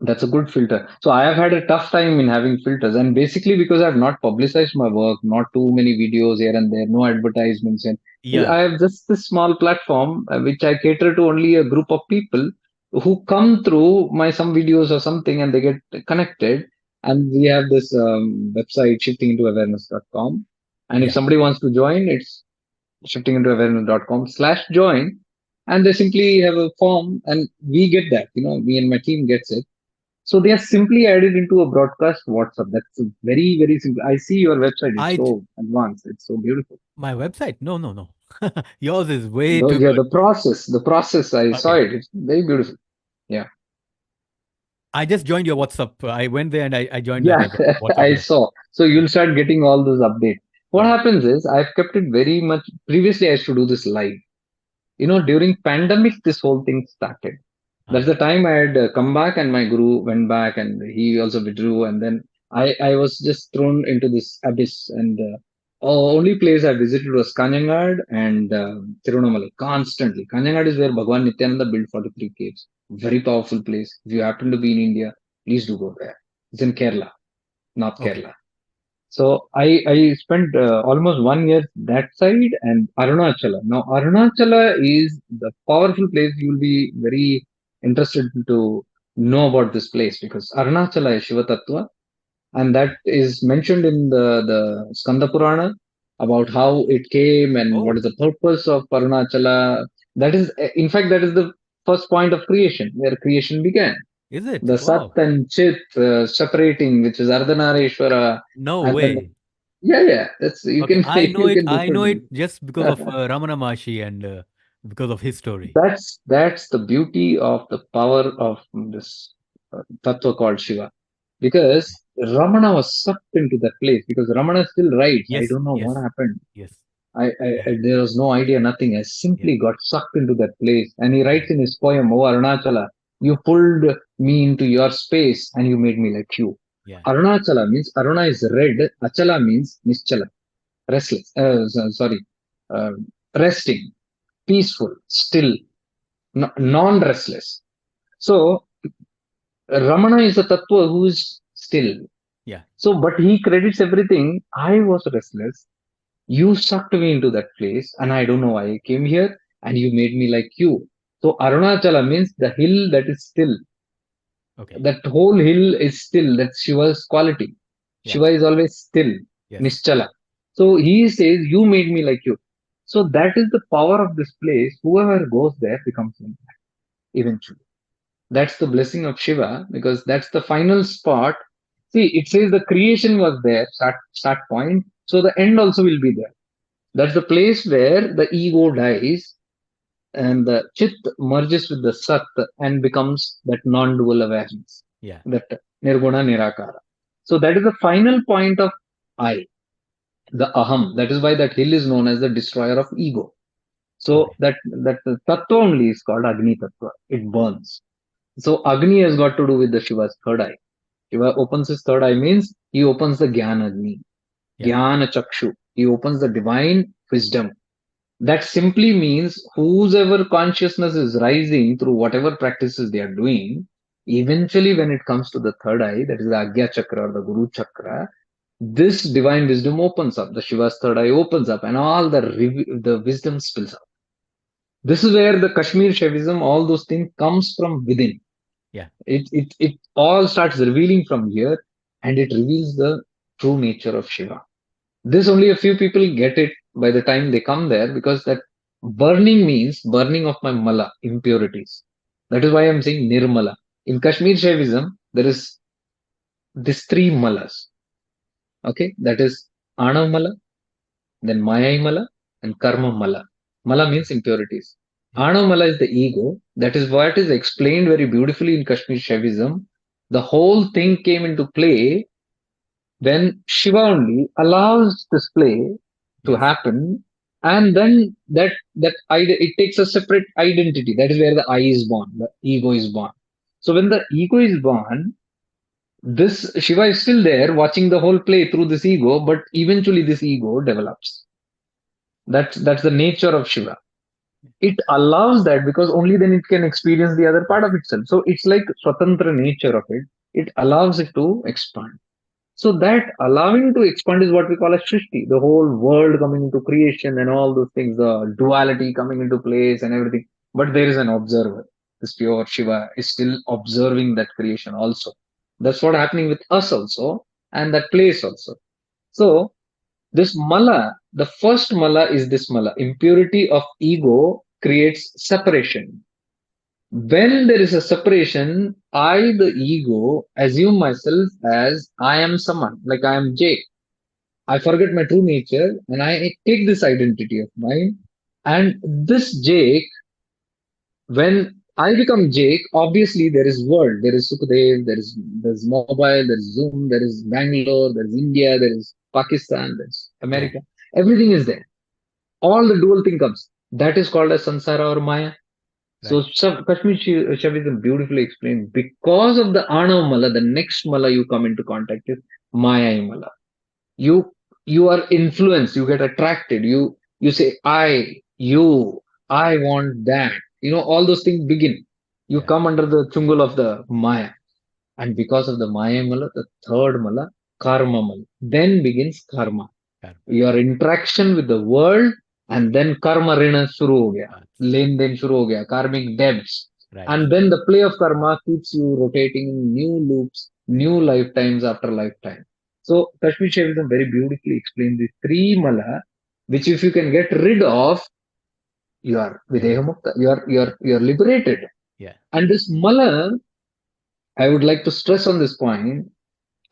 That's a good filter. So I have had a tough time in having filters, and basically because I've not publicized my work, not too many videos here and there, no advertisements, and Yeah. I have just this small platform which I cater to only a group of people who come through my some videos or something, and they get connected. And we have this website shiftingintoawareness.com, and if Yeah. somebody wants to join, it's shiftingintoawareness.com/join, and they simply have a form, and we get that. Me and my team gets it, so they are simply added into a broadcast WhatsApp. That's a very, very simple. I see your website. It's I so advanced. It's so beautiful. My website? No, no, no. Yours is way Though, too yeah, good. the process, I saw Okay. it. It's very beautiful. Yeah. I just joined your WhatsApp. I went there and I joined that Yeah, as a WhatsApp I group. saw. So Yeah. you'll start getting all those updates. What Yeah. happens is I've kept it very much. Previously, I used to do this live. During pandemic, this whole thing started. That's Uh, the time I had come back, and my guru went back, and he also withdrew, and then I was just thrown into this abyss. And only place I visited was Kanjangad and Tirunamalai constantly. Kanjangad is where Bhagwan Nityananda built 43 caves. Very powerful place. If you happen to be in India, please do go there. It's in Kerala, North okay. Kerala. So I spent almost 1 year that side, and Arunachala. Now Arunachala is the powerful place. You will be very interested to know about this place, because Arunachala is Shiva Tattva, and that is mentioned in the Skanda Purana about how it came and what Oh, is the purpose of Arunachala. That is, in fact, that is the first point of creation, where creation began. is it? The Sat Wow. and Chit separating, which is Ardhanarishwara, No and then way. yeah, that's you Okay. can I know you it. can I know it different. just because of Ramana Maharshi and because of his story. That's the beauty of the power of this tattva called Shiva, because Ramana was sucked into that place, because Ramana still writes. I Yes. don't know what Yes. happened. Yes. I Yeah. there was no idea, nothing. I Yeah. simply got sucked into that place, and he Yeah. writes in his poem, "Oh Arunachala, you pulled me into your space, and you made me like you." Yeah. Arunachala means Aruna is red. Achala means nischala, restless. Sorry, uh, resting, peaceful, still, non-restless. So Ramana is a tattva who is still. Yeah. So, but he credits everything. I was restless. You sucked me into that place, and I don't know why I came here, and you made me like you. So Arunachala means the hill that is still. Okay. That whole hill is still. That's Shiva's quality. Yeah. Shiva is always still, Yes. Nischala. So he says, "You made me like you." So that is the power of this place. Whoever goes there becomes one eventually. That's the blessing of Shiva, because that's the final spot. See, it says the creation was there, start point. So the end also will be there. That's the place where the ego dies, and the chit merges with the sat and becomes that non-dual awareness, Yeah. that nirguna nirakara. So that is the final point of I, the aham. That is why that hill is known as the destroyer of ego. So Okay. that tattva only is called Agni Tattva. It burns. So Agni has got to do with the Shiva's third eye. Shiva opens his third eye means he opens the Jnana Agni, Yeah. Jnana Chakshu. He opens the divine wisdom. That simply means whosoever consciousness is rising through whatever practices they are doing, eventually when it comes to the third eye, that is the Agya Chakra or the Guru Chakra, this divine wisdom opens up. The Shiva's third eye opens up, and all the wisdom spills out. This is where the Kashmir Shaivism, all those things comes from within. Yeah. It all starts revealing from here, and it reveals the true nature of Shiva. This only a few people get it by the time they come there, because that burning means burning of my mala, impurities. That is why I'm saying nirmala. In Kashmir Shaivism, there is these three malas. Okay, that is Anav mala, then Mayai mala, and Karma mala. Mala means impurities. Yeah. Anamala is the ego. That is what is explained very beautifully in Kashmir Shaivism. The whole thing came into play when Shiva only allows this play to Yes. happen, and then it takes a separate identity. That is where the I is born, the ego is born. So when the ego is born, this Shiva is still there watching the whole play through this ego, but eventually this ego develops. That's the nature of Shiva. It allows that because only then it can experience the other part of itself. So it's like swatantra nature of it. It allows it to expand. So that allowing to expand is what we call a Shrishti, the whole world coming into creation and all those things, the duality coming into place and everything. But there is an observer. This pure Shiva is still observing that creation also. That's what happening with us also and that place also. So this mala, the first mala is this mala. Impurity of ego creates separation. When there is a separation, I, the ego, assume myself as I am someone, like I am Jake. I forget my true nature and I take this identity of mine. And this Jake, when I become Jake, obviously there is world, there is Sukhdev, there's mobile, there's Zoom, there is Bangalore, there's India, there is Pakistan, there's Yeah. America. Everything is there. All the dual thing comes. That is called as samsara or maya. So Right. Kashmir Shaivism beautifully explained because of the Anav Mala, the next Mala you come into contact with, Maya Mala. You you are influenced, you get attracted, you say I want that. All those things begin. You Yeah. come under the chungal of the Maya. And because of the Maya Mala, the third Mala, Karma Mala. Then begins karma, Correct. your interaction with the world, and then karma rina shuru ho gaya, That's len den shuru ho gaya, karmic debts. right. And then the play of karma keeps you rotating in new loops, new lifetimes after lifetime. So Kashmir Shaivism very beautifully explains the three mala, which if you can get rid of, you are You're videha mukta, you are liberated. yeah. And this mala, I would like to stress on this point.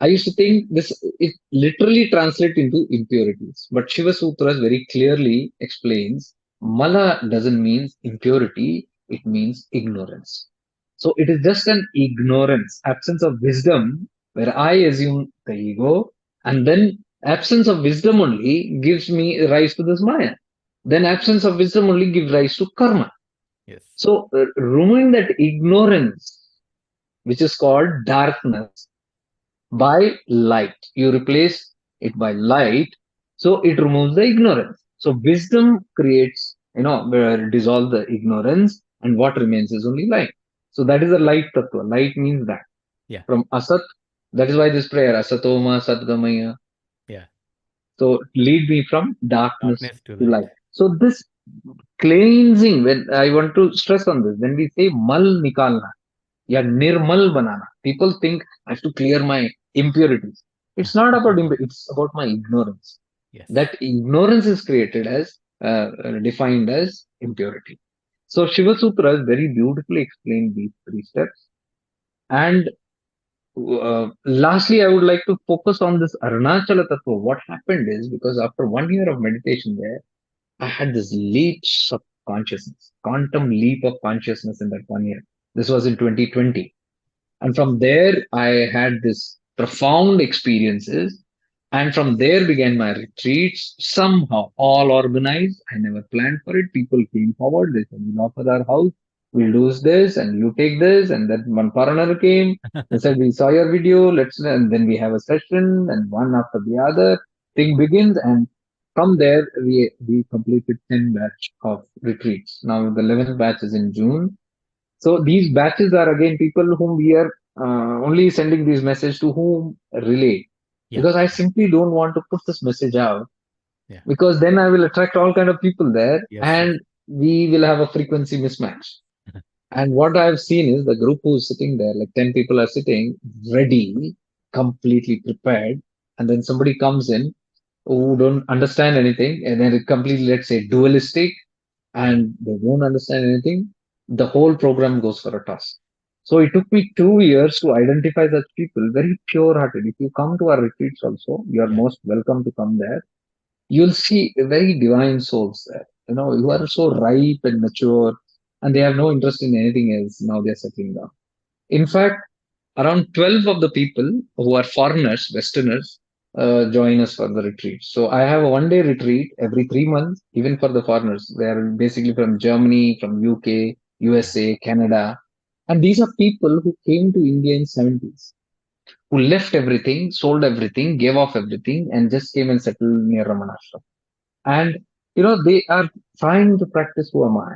I used to think this it literally translates into impurities, but Shiva Sutras very clearly explains mala doesn't mean impurity, it means ignorance. So it is just an ignorance, absence of wisdom, where I assume the ego, and then absence of wisdom only gives me rise to this maya. Then absence of wisdom only gives rise to karma. Yes. So removing that ignorance, which is called darkness, by light. You replace it by light, so it removes the ignorance. So wisdom creates, dissolve the ignorance, and what remains is only light. So that is the light tattva. Light means that. Yeah. From asat, that is why this prayer, asatoma sadgamaya. Yeah. So lead me from darkness Darkness to to light. light. So this cleansing, when I want to stress on this, when we say mal nikalna, yeah, nirmal banana. People think I have to clear my impurities. It's not about it's about my ignorance. Yes. That ignorance is created as defined as impurity. So Shiva Sutras very beautifully explain these three steps. And lastly, I would like to focus on this Arunachala Tattva. What happened is because after 1 year of meditation there, I had this leaps of consciousness, quantum leap of consciousness in that 1 year. This was in 2020. And from there, I had this profound experiences. And from there began my retreats, somehow all organized. I never planned for it. People came forward. They said, we'll offer our house. We'll do this and you take this. And then one foreigner came. They said, we saw your video. And then we have a session and one after the other thing begins. And from there, we completed 10 batch of retreats. Now the 11th batch is in June. So these batches are again people whom we are only sending these messages to whom relate, Yeah. because I simply don't want to put this message out, Yeah. because then I will attract all kind of people there Yes. Yes. and we will have a frequency mismatch. And what I've seen is the group who's sitting there, like 10 people are sitting ready, completely prepared, and then somebody comes in who don't understand anything, and then it completely, let's say, dualistic, Yeah. and they won't understand anything, the whole program goes for a toss. So it took me 2 years to identify such people, very pure hearted. If you come to our retreats also, you are Yeah. most welcome to come there. You'll see very divine souls there. You Yeah. are so ripe and mature. and they have no interest in anything else. Now they're settling down. In fact, around 12 of the people who are foreigners, Westerners, join us for the retreat. So I have a 1 day retreat every 3 months, even for the foreigners. They are basically from Germany, from UK, Yeah. USA, Canada. And these are people who came to India in 70s, who left everything, sold everything, gave off everything, and just came and settled near Ramanashram. And, they are trying to practice who am I.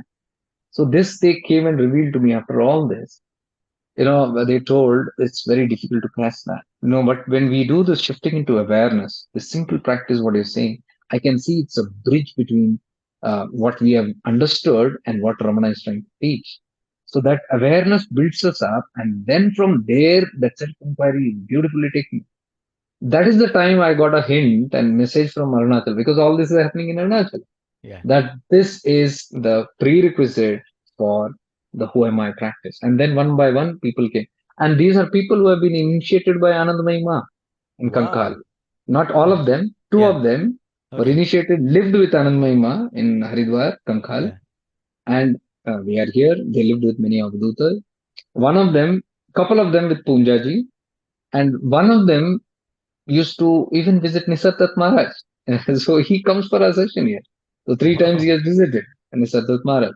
So this they came and revealed to me after all this. They told it's very difficult to grasp that. But when we do this shifting into awareness, the simple practice, what you're saying, I can see it's a bridge between what we have understood and what Ramana is trying to teach. So that awareness builds us up, and then from there, that self inquiry is beautifully taken. That is the time I got a hint and message from Arunachal, because all this is happening in Arunachal, Yeah. that this is the prerequisite for the who am I practice. And then one by one, people came. And these are people who have been initiated by Anandamayi Ma in Kankal. Wow. Not all Okay. of them, two Yeah. of them were Okay. initiated, lived with Anandamayi Ma in Haridwar, Kankal. Yeah. And we are here. They lived with many Avdutas. One of them, couple of them with Punjaji, and one of them used to even visit Nisartat Maharaj. So he comes for a session here. So three times he Wow. has visited Nisartat Maharaj.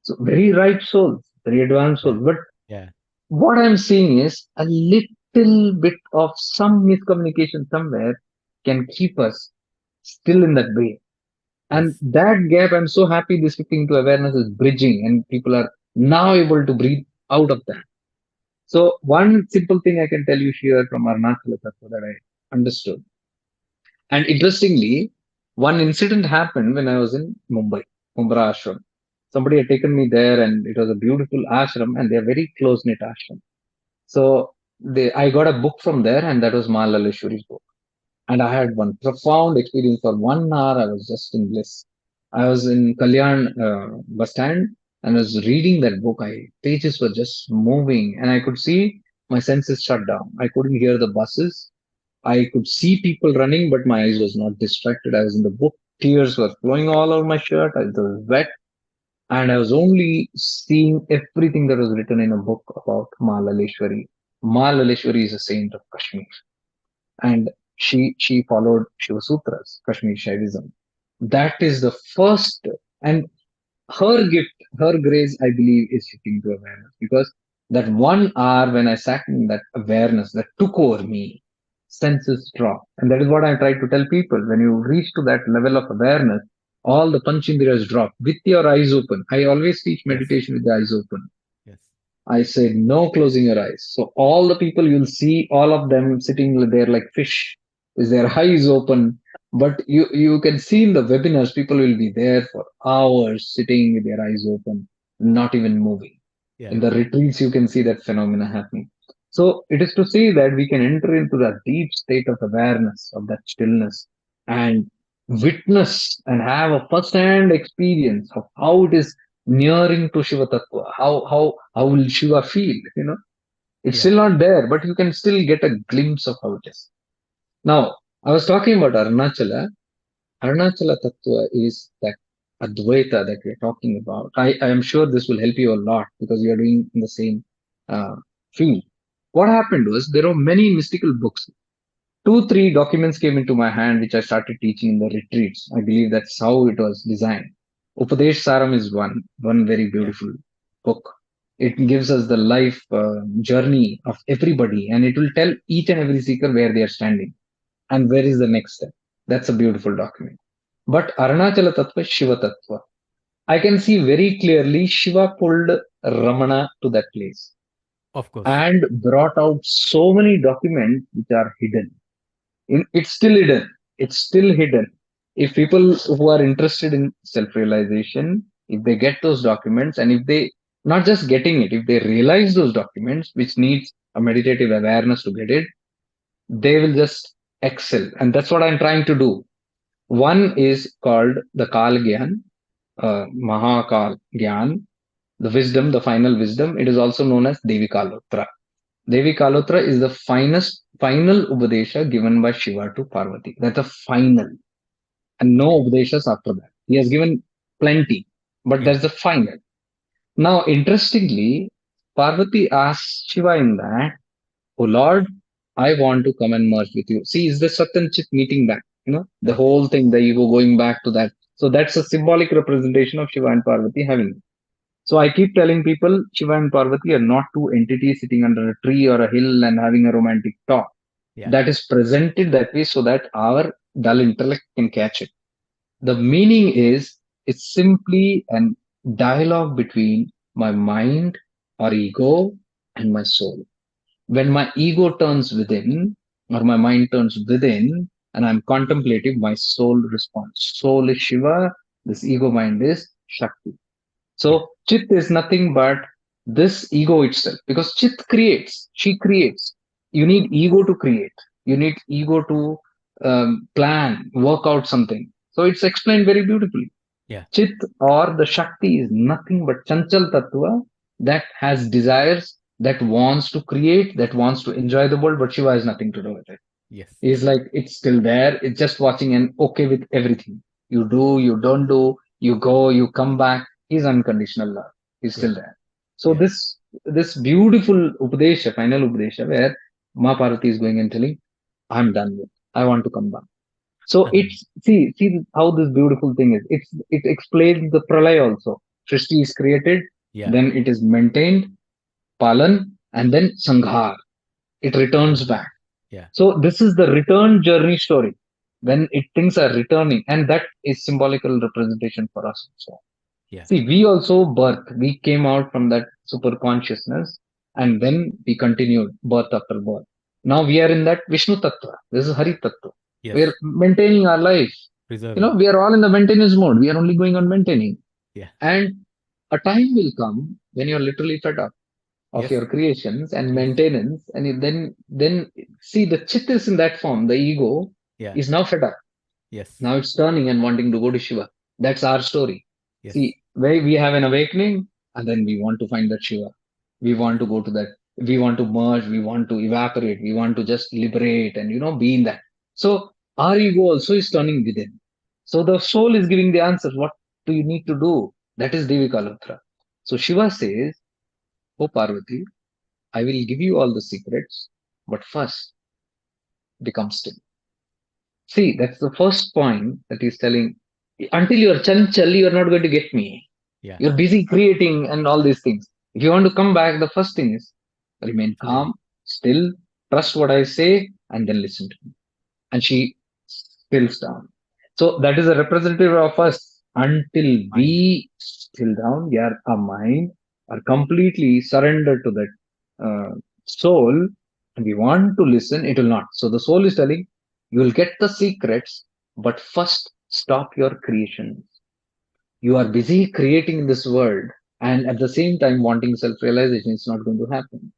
So very right souls, very advanced Yeah. souls. But Yeah. what I'm seeing is a little bit of some miscommunication somewhere can keep us still in that way. And Yes. that gap, I'm so happy this shifting to awareness is bridging, and people are now able to breathe out of that. So one simple thing I can tell you here from Arunachala Tattva that I understood. And interestingly, one incident happened when I was in Mumbai, Mumbra Ashram. Somebody had taken me there, and it was a beautiful ashram, and they're very close knit ashram. So I got a book from there, and that was Malaleshwari's book. And I had one profound experience. For 1 hour. I was just in bliss. I was in Kalyan bus stand and I was reading that book. Pages were just moving, and I could see my senses shut down. I couldn't hear the buses. I could see people running, but my eyes was not distracted. I was in the book. Tears were flowing all over my shirt. I was wet, and I was only seeing everything that was written in a book about Malaleshwari. Malaleshwari is a saint of Kashmir, and she followed Shiva Sutras, Kashmir Shaivism. That is the first, and her gift, her grace, I believe, is shifting to awareness, because that 1 hour when I sat in that awareness that took over me, senses drop. And that is what I try to tell people. When you reach to that level of awareness, all the panchendriyas drop with your eyes open. I always teach Yes. meditation with the eyes open. Yes. I said, no closing your eyes. So all the people you'll see, all of them sitting there like fish with their eyes open. But you can see in the webinars, people will be there for hours sitting with their eyes open, not even moving. Yeah. In the retreats, you can see that phenomena happening. So it is to say that we can enter into that deep state of awareness, of that stillness, and witness and have a first-hand experience of how it is nearing to Shiva Tattva. How will Shiva feel? It's Yeah. still not there, but you can still get a glimpse of how it is. Now, I was talking about Arunachala. Arunachala Tattva is that Advaita that we're talking about. I am sure this will help you a lot because you are doing in the same uh, field. What happened was there are many mystical books. Two, three documents came into my hand, which I started teaching in the retreats. I believe that's how it was designed. Upadesh Saram is one very Yeah. beautiful book. It gives us the life journey of everybody, and it will tell each and every seeker where they are standing and where is the next step. That's a beautiful document. But Arunachala Tattva is Shiva Tattva. I can see very clearly Shiva pulled Ramana to that place Of course. and brought out so many documents which are hidden. It's still hidden. It's still hidden. If people who are interested in self-realization, if they get those documents, and if they not just getting it, if they realize those documents, which needs a meditative awareness to get it, they will just excel. And that's what I'm trying to do. One is called the Kal Gyan, Mahakal Gyan, the wisdom, the final wisdom. It is also known as Devi Kalotra. Devi Kalotra is the final Upadesha given by Shiva to Parvati. That's a final, and no Okay. Upadeshas after that. He has given plenty, but Yeah. that's the final. Now, interestingly, Parvati asks Shiva in that, "Oh Lord, I want to come and merge with you." See, is the Sat and Chit meeting back? The Right. whole thing, the ego going back to that. So that's a symbolic representation of Shiva and Parvati having it. So I keep telling people Shiva and Parvati are not two entities sitting under a tree or a hill and having a romantic talk. Yeah. That is presented that way so that our dull intellect can catch it. The meaning is it's simply a dialogue between my mind or ego and my soul. When my ego turns within or my mind turns within and I'm contemplative, my soul responds. Soul is Shiva, this ego mind is Shakti. Yeah. So Chit is nothing but this ego itself because Chit creates, she creates. You need ego to create. You need ego to plan, work out something. So it's explained very beautifully. Yeah. Chit or the Shakti is nothing but Chanchal Tattva that has desires, that wants to create, that wants to enjoy the world, but Shiva has nothing to do with it. Yes. He's like, it's still there. It's just watching and okay with everything. You do, you don't do, you go, you come back. He's unconditional love. He's Yeah. still there. So Yeah. this beautiful Upadesha, final Upadesha, where Ma Parvati is going and telling, I'm done with. I want to come back. So it's see how this beautiful thing is. It explains the pralay also. Srishti is created, Yeah. then it is maintained, palan, and then sanghar. It returns back. Yeah. So this is the return journey story. When things are returning, and that is symbolical representation for us also. Yeah. See, we also birth. We came out from that super consciousness, and then we continued birth after birth. Now we are in that Vishnu Tattva. This is Hari Tattva. We are Yes. maintaining our life. Preserving. We are all in the maintenance mode. We are only going on maintaining. Yeah. And a time will come when you're literally fed up of Yes. your creations and Yes. maintenance, and then see the chit is in that form. The ego Yeah. is now fed up. Yes. Now it's turning and wanting to go to Shiva. That's our story. Yes. See, where we have an awakening, and then we want to find that Shiva. We want to go to that. We want to merge. We want to evaporate. We want to just liberate and be in that. So our ego also is turning within. So the soul is giving the answers. What do you need to do? That is Devi Kalatra. So Shiva says, "Oh Parvati, I will give you all the secrets, but first become still." See, that's the first point that he's telling. Until you're chanchal, you're not going to get me. Yeah. You're busy creating and all these things. If you want to come back, the first thing is remain Still. calm, still, trust what I say, and then listen to me. And she stills down. So that is a representative of us. Until Mind. we still down, we are our mind are completely surrendered to that soul, and we want to listen, it will not. So the soul is telling, you will get the secrets, but first stop your creation. You are busy creating in this world, and at the same time wanting self-realization. It's not going to happen.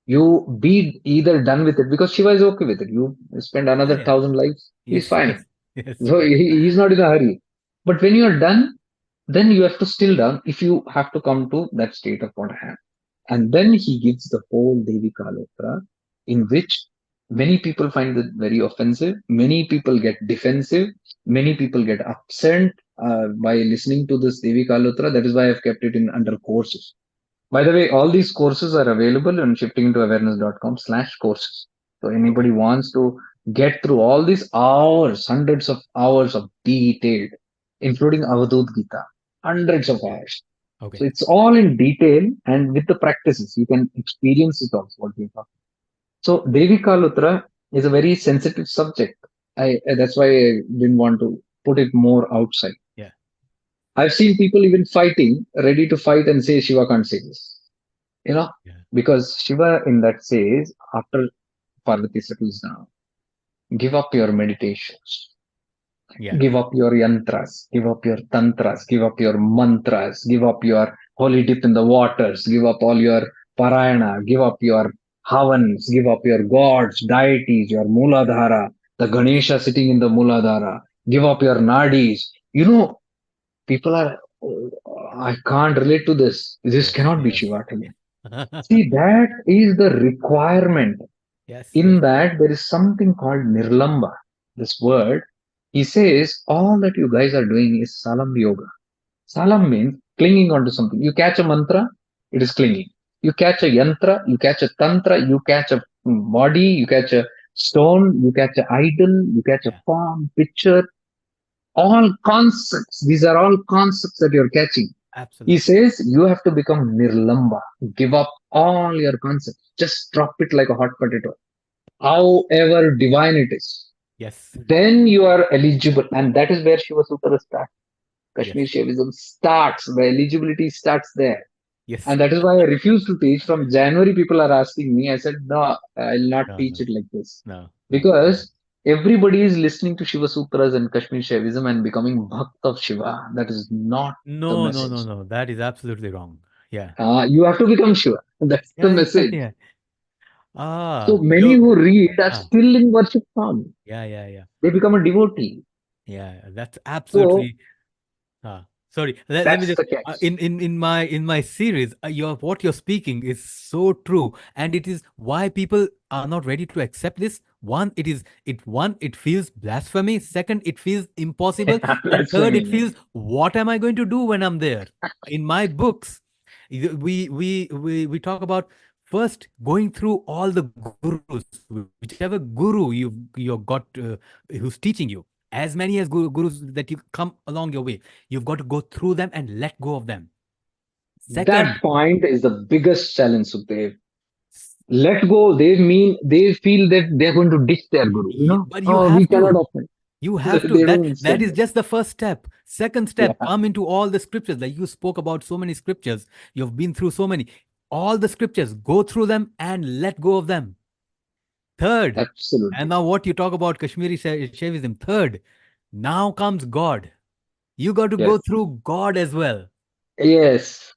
You be either done with it because Shiva is okay with it. You spend Yeah. another Yeah. 1,000 lives, he's Yes. fine. Yes. Yes. So Right. he's not in a hurry. But when you are done, then you have to still down if you have to come to that state of what I am. And then he gives the whole Devi Kalotra, in which many people find it very offensive. Many people get defensive. Many people get upset by listening to this Devi Kalotra. That is why I've kept it in under courses. By the way, all these courses are available on shiftingintoawareness.com/courses. So Okay. anybody wants to get through all these hours, hundreds of hours of detailed, including Avadut Gita, hundreds of hours. Okay. So it's all in detail and with the practices, you can experience it also. What we talk. So Devi Kalutra is a very sensitive subject. That's why I didn't want to put it more outside. Yeah. I've seen people even fighting, ready to fight and say Shiva can't say this. You know, Yeah. because Shiva in that says after Parvati settles down, give up your meditations, Yeah. give up your yantras, give up your tantras, give up your mantras, give up your holy dip in the waters, give up all your parayana, give up your havans, give up your gods, deities, your muladhara, the Ganesha sitting in the muladhara, give up your nadis. People are, "Oh, I can't relate to this. This Yes. cannot be Yes. Shiva. Yes. See, that is the requirement. Yes. In Yes. that, there is something called nirlamba. This word, he says, all that you guys are doing is salam yoga. Salam means clinging onto something. You catch a mantra, it is clinging. You catch a yantra, you catch a tantra, you catch a body, you catch a stone, you catch an idol, you catch a Yeah. form, picture, all concepts. These are all concepts that you're catching. He Absolutely. says you have to become nirlamba, give up all your concepts, just drop it like a hot potato, however divine it is. Yes. Then you are eligible, and that is where Shiva Sutra starts. Yes. Kashmir Shaivism starts, the eligibility starts there. Yes. And that is why I refuse to teach. From January, people are asking me. I said, no, I'll not No, teach no, it like this. no, no. Because everybody is listening to Shiva Sutras and Kashmir Shaivism and becoming Bhakt of Shiva. That is not the No, no, no, message. no. That is absolutely wrong. Yeah. You have to become Shiva. That's the Yeah, yeah, message. yeah. So Ah, many you. who read are Ah, still in worship form. yeah, yeah, yeah. They become a devotee. Yeah, that's So absolutely. Sorry. Let me that's just the catch. in my series, your what you're speaking is so true, and it is why people are not ready to accept this. One, it feels blasphemy. Second, it feels impossible, and That's third, funny. it feels what am I going to do when I'm there? In my books, we talk about first going through all the gurus, whichever guru you've got who's teaching you, as many as gurus that you come along your way, you've got to go through them and let go of them. Second, That point is the biggest challenge, Sukhdev. Let go. They mean they feel that they're going to ditch their guru. but you Oh, we have cannot to. offer. You have to. They That don't that understand is that. just the first step. Second Yeah, step, come into all the scriptures. Like you spoke about so many scriptures. You've been through so many. All the scriptures, go through them and let go of them. Third, and absolutely. now what you talk about Kashmiri Shaivism. Third, now comes God. You got to go Yes. through God as well. Yes.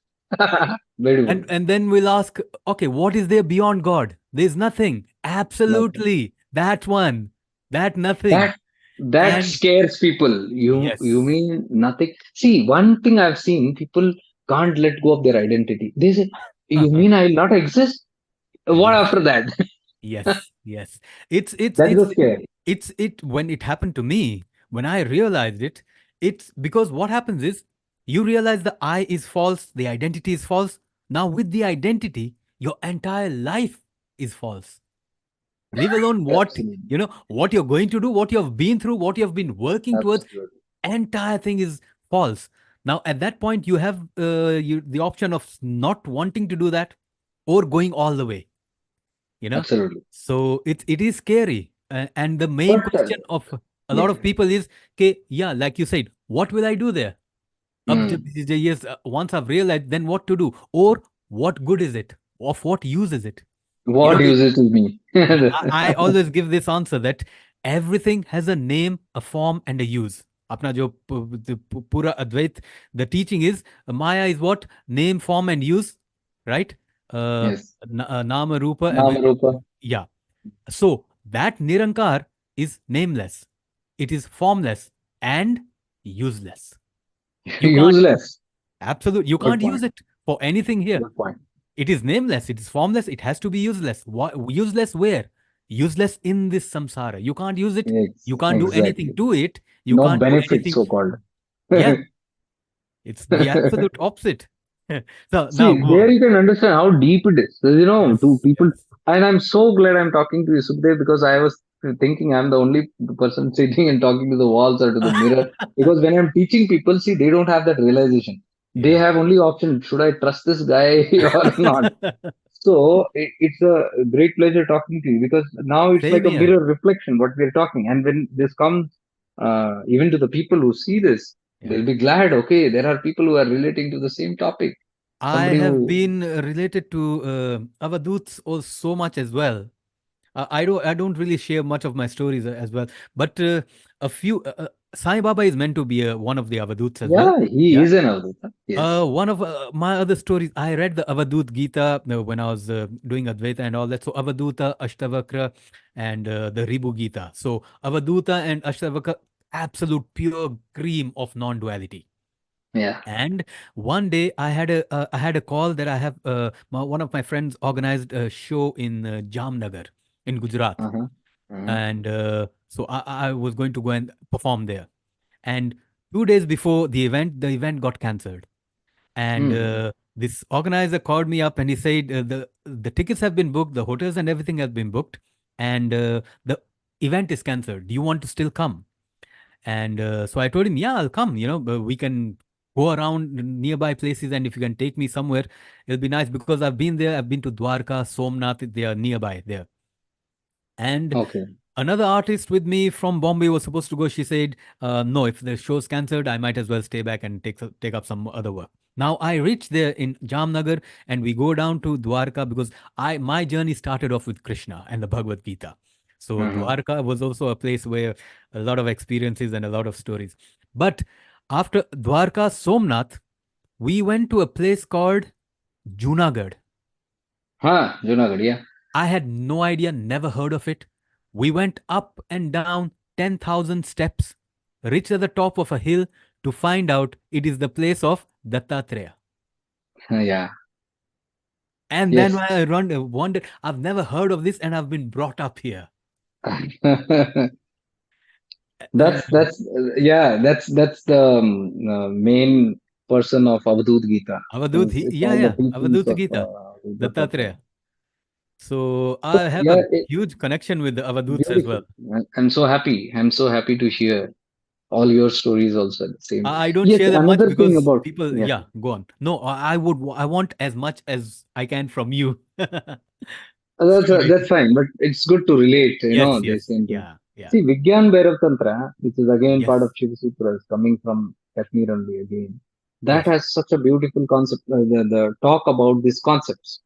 Very And good. and then we'll ask, okay, what is there beyond God? There's nothing. Nothing. Absolutely. That one. That nothing. That that And scares people. You yes. mean nothing? See, one thing I've seen, people can't let go of their identity. They say, "You mean I will not exist? What Yes. after that?" Yes. Yes. It's it's That's it's the scare. it's it when it happened to me, when I realized it, it's because what happens is you realize the I is false, the identity is false. Now with the identity, your entire life is false. Leave alone what Absolutely. what you're going to do, what you've been through, what you've been working towards. Absolutely. Entire thing is false. Now at that point you have the option of not wanting to do that or going all the way you know Absolutely. so it is scary. And the main But question of a lot yeah. of people is, okay, yeah, like you said, what will I do there? Hmm. Yes, once I've realized, then what to do, or what good is it, of what use is it? you know What the use it to me? Yeah, I always give this answer that everything has a name, a form, and a use. Apna jo pura Advait, the teaching is Maya is what? Name, form, and use, right? Uh, Yes. Nama, Rupa, Namarupa. yeah. So that Nirankar is nameless, it is formless and useless. You can't, Useless. absolutely, you Good can't use point. it for anything here. Good point. It is nameless, it is formless, it has to be useless. Useless where? Useless in this samsara. You can't use it, you can't do anything Exactly. to it, you No can't do benefit, anything. so called. Yeah, it's the absolute opposite. So now See, go there on. you can understand how deep it is. So, to Yes, people, yes. and I'm so glad I'm talking to you, Sukhdev, because I was thinking I'm the only person sitting and talking to the walls or to the mirror. Because when I'm teaching people, see, they don't have that realization. They Yeah. have only option: should I trust this guy or not? So it's a great pleasure talking to you because now it's Same like a here. mirror reflection what we're talking. And when this comes, even to the people who see this, Yeah. they'll be glad. Okay, there are people who are relating to the same topic. I Somebody have who, been related to Avaduts so much as well. I don't really share much of my stories as well, but a few. Sai Baba is meant to be one of the Avaduts as well. yeah, he Yeah. is an Avadhuta. Yes, One of my other stories, I read the Avadut Gita when I was doing Advaita and all that. So Avaduta, Ashtavakra, and the Ribu Gita. So Avaduta and Ashtavakra, absolute pure cream of non-duality. yeah, And one day I had a call that I have one of my friends organized a show in Jamnagar in Gujarat, uh-huh, uh-huh. and so I was going to go and perform there. And 2 days before the event got cancelled. And Hmm. this organizer called me up and he said, the tickets have been booked, the hotels and everything has been booked, and the event is cancelled. Do you want to still come? And so I told him, yeah, I'll come. We can go around nearby places, and if you can take me somewhere, it'll be nice because I've been there. I've been to Dwarka, Somnath. They are nearby there. And Okay. another artist with me from Bombay was supposed to go. She said, "No, if the show's cancelled, I might as well stay back and take up some other work." Now I reached there in Jamnagar, and we go down to Dwarka because I my journey started off with Krishna and the Bhagavad Gita. So Uh-huh. Dwarka was also a place where a lot of experiences and a lot of stories. But after Dwarka, Somnath, we went to a place called Junagadh. Junagadh, yeah. I had no idea, never heard of it. We went up and down 10,000 steps, reached at the top of a hill to find out it is the place of Dattatreya. Yeah. And then Yes. I wondered, I've never heard of this and I've been brought up here. And That's the main person of Avadut Gita. Avadut, It's yeah, all the yeah, teachings Avadut of Gita, Dattatreya. Dattatreya. So So I have yeah, a huge connection with the Avaduts as beautiful. well. I'm so happy. I'm so happy to hear all your stories also at the same time. I don't Yes, share them much another thing because about people, yeah. yeah, go on. No, I want as much as I can from you. That's Sorry. fine, but it's good to relate, Yes, the yes. same thing. Yeah, yeah. See, Vigyan Bhairav Tantra, which is again part of Yes, Shiva Sutras, coming from Kashmir only again, that yes. has such a beautiful concept. The talk about these concepts.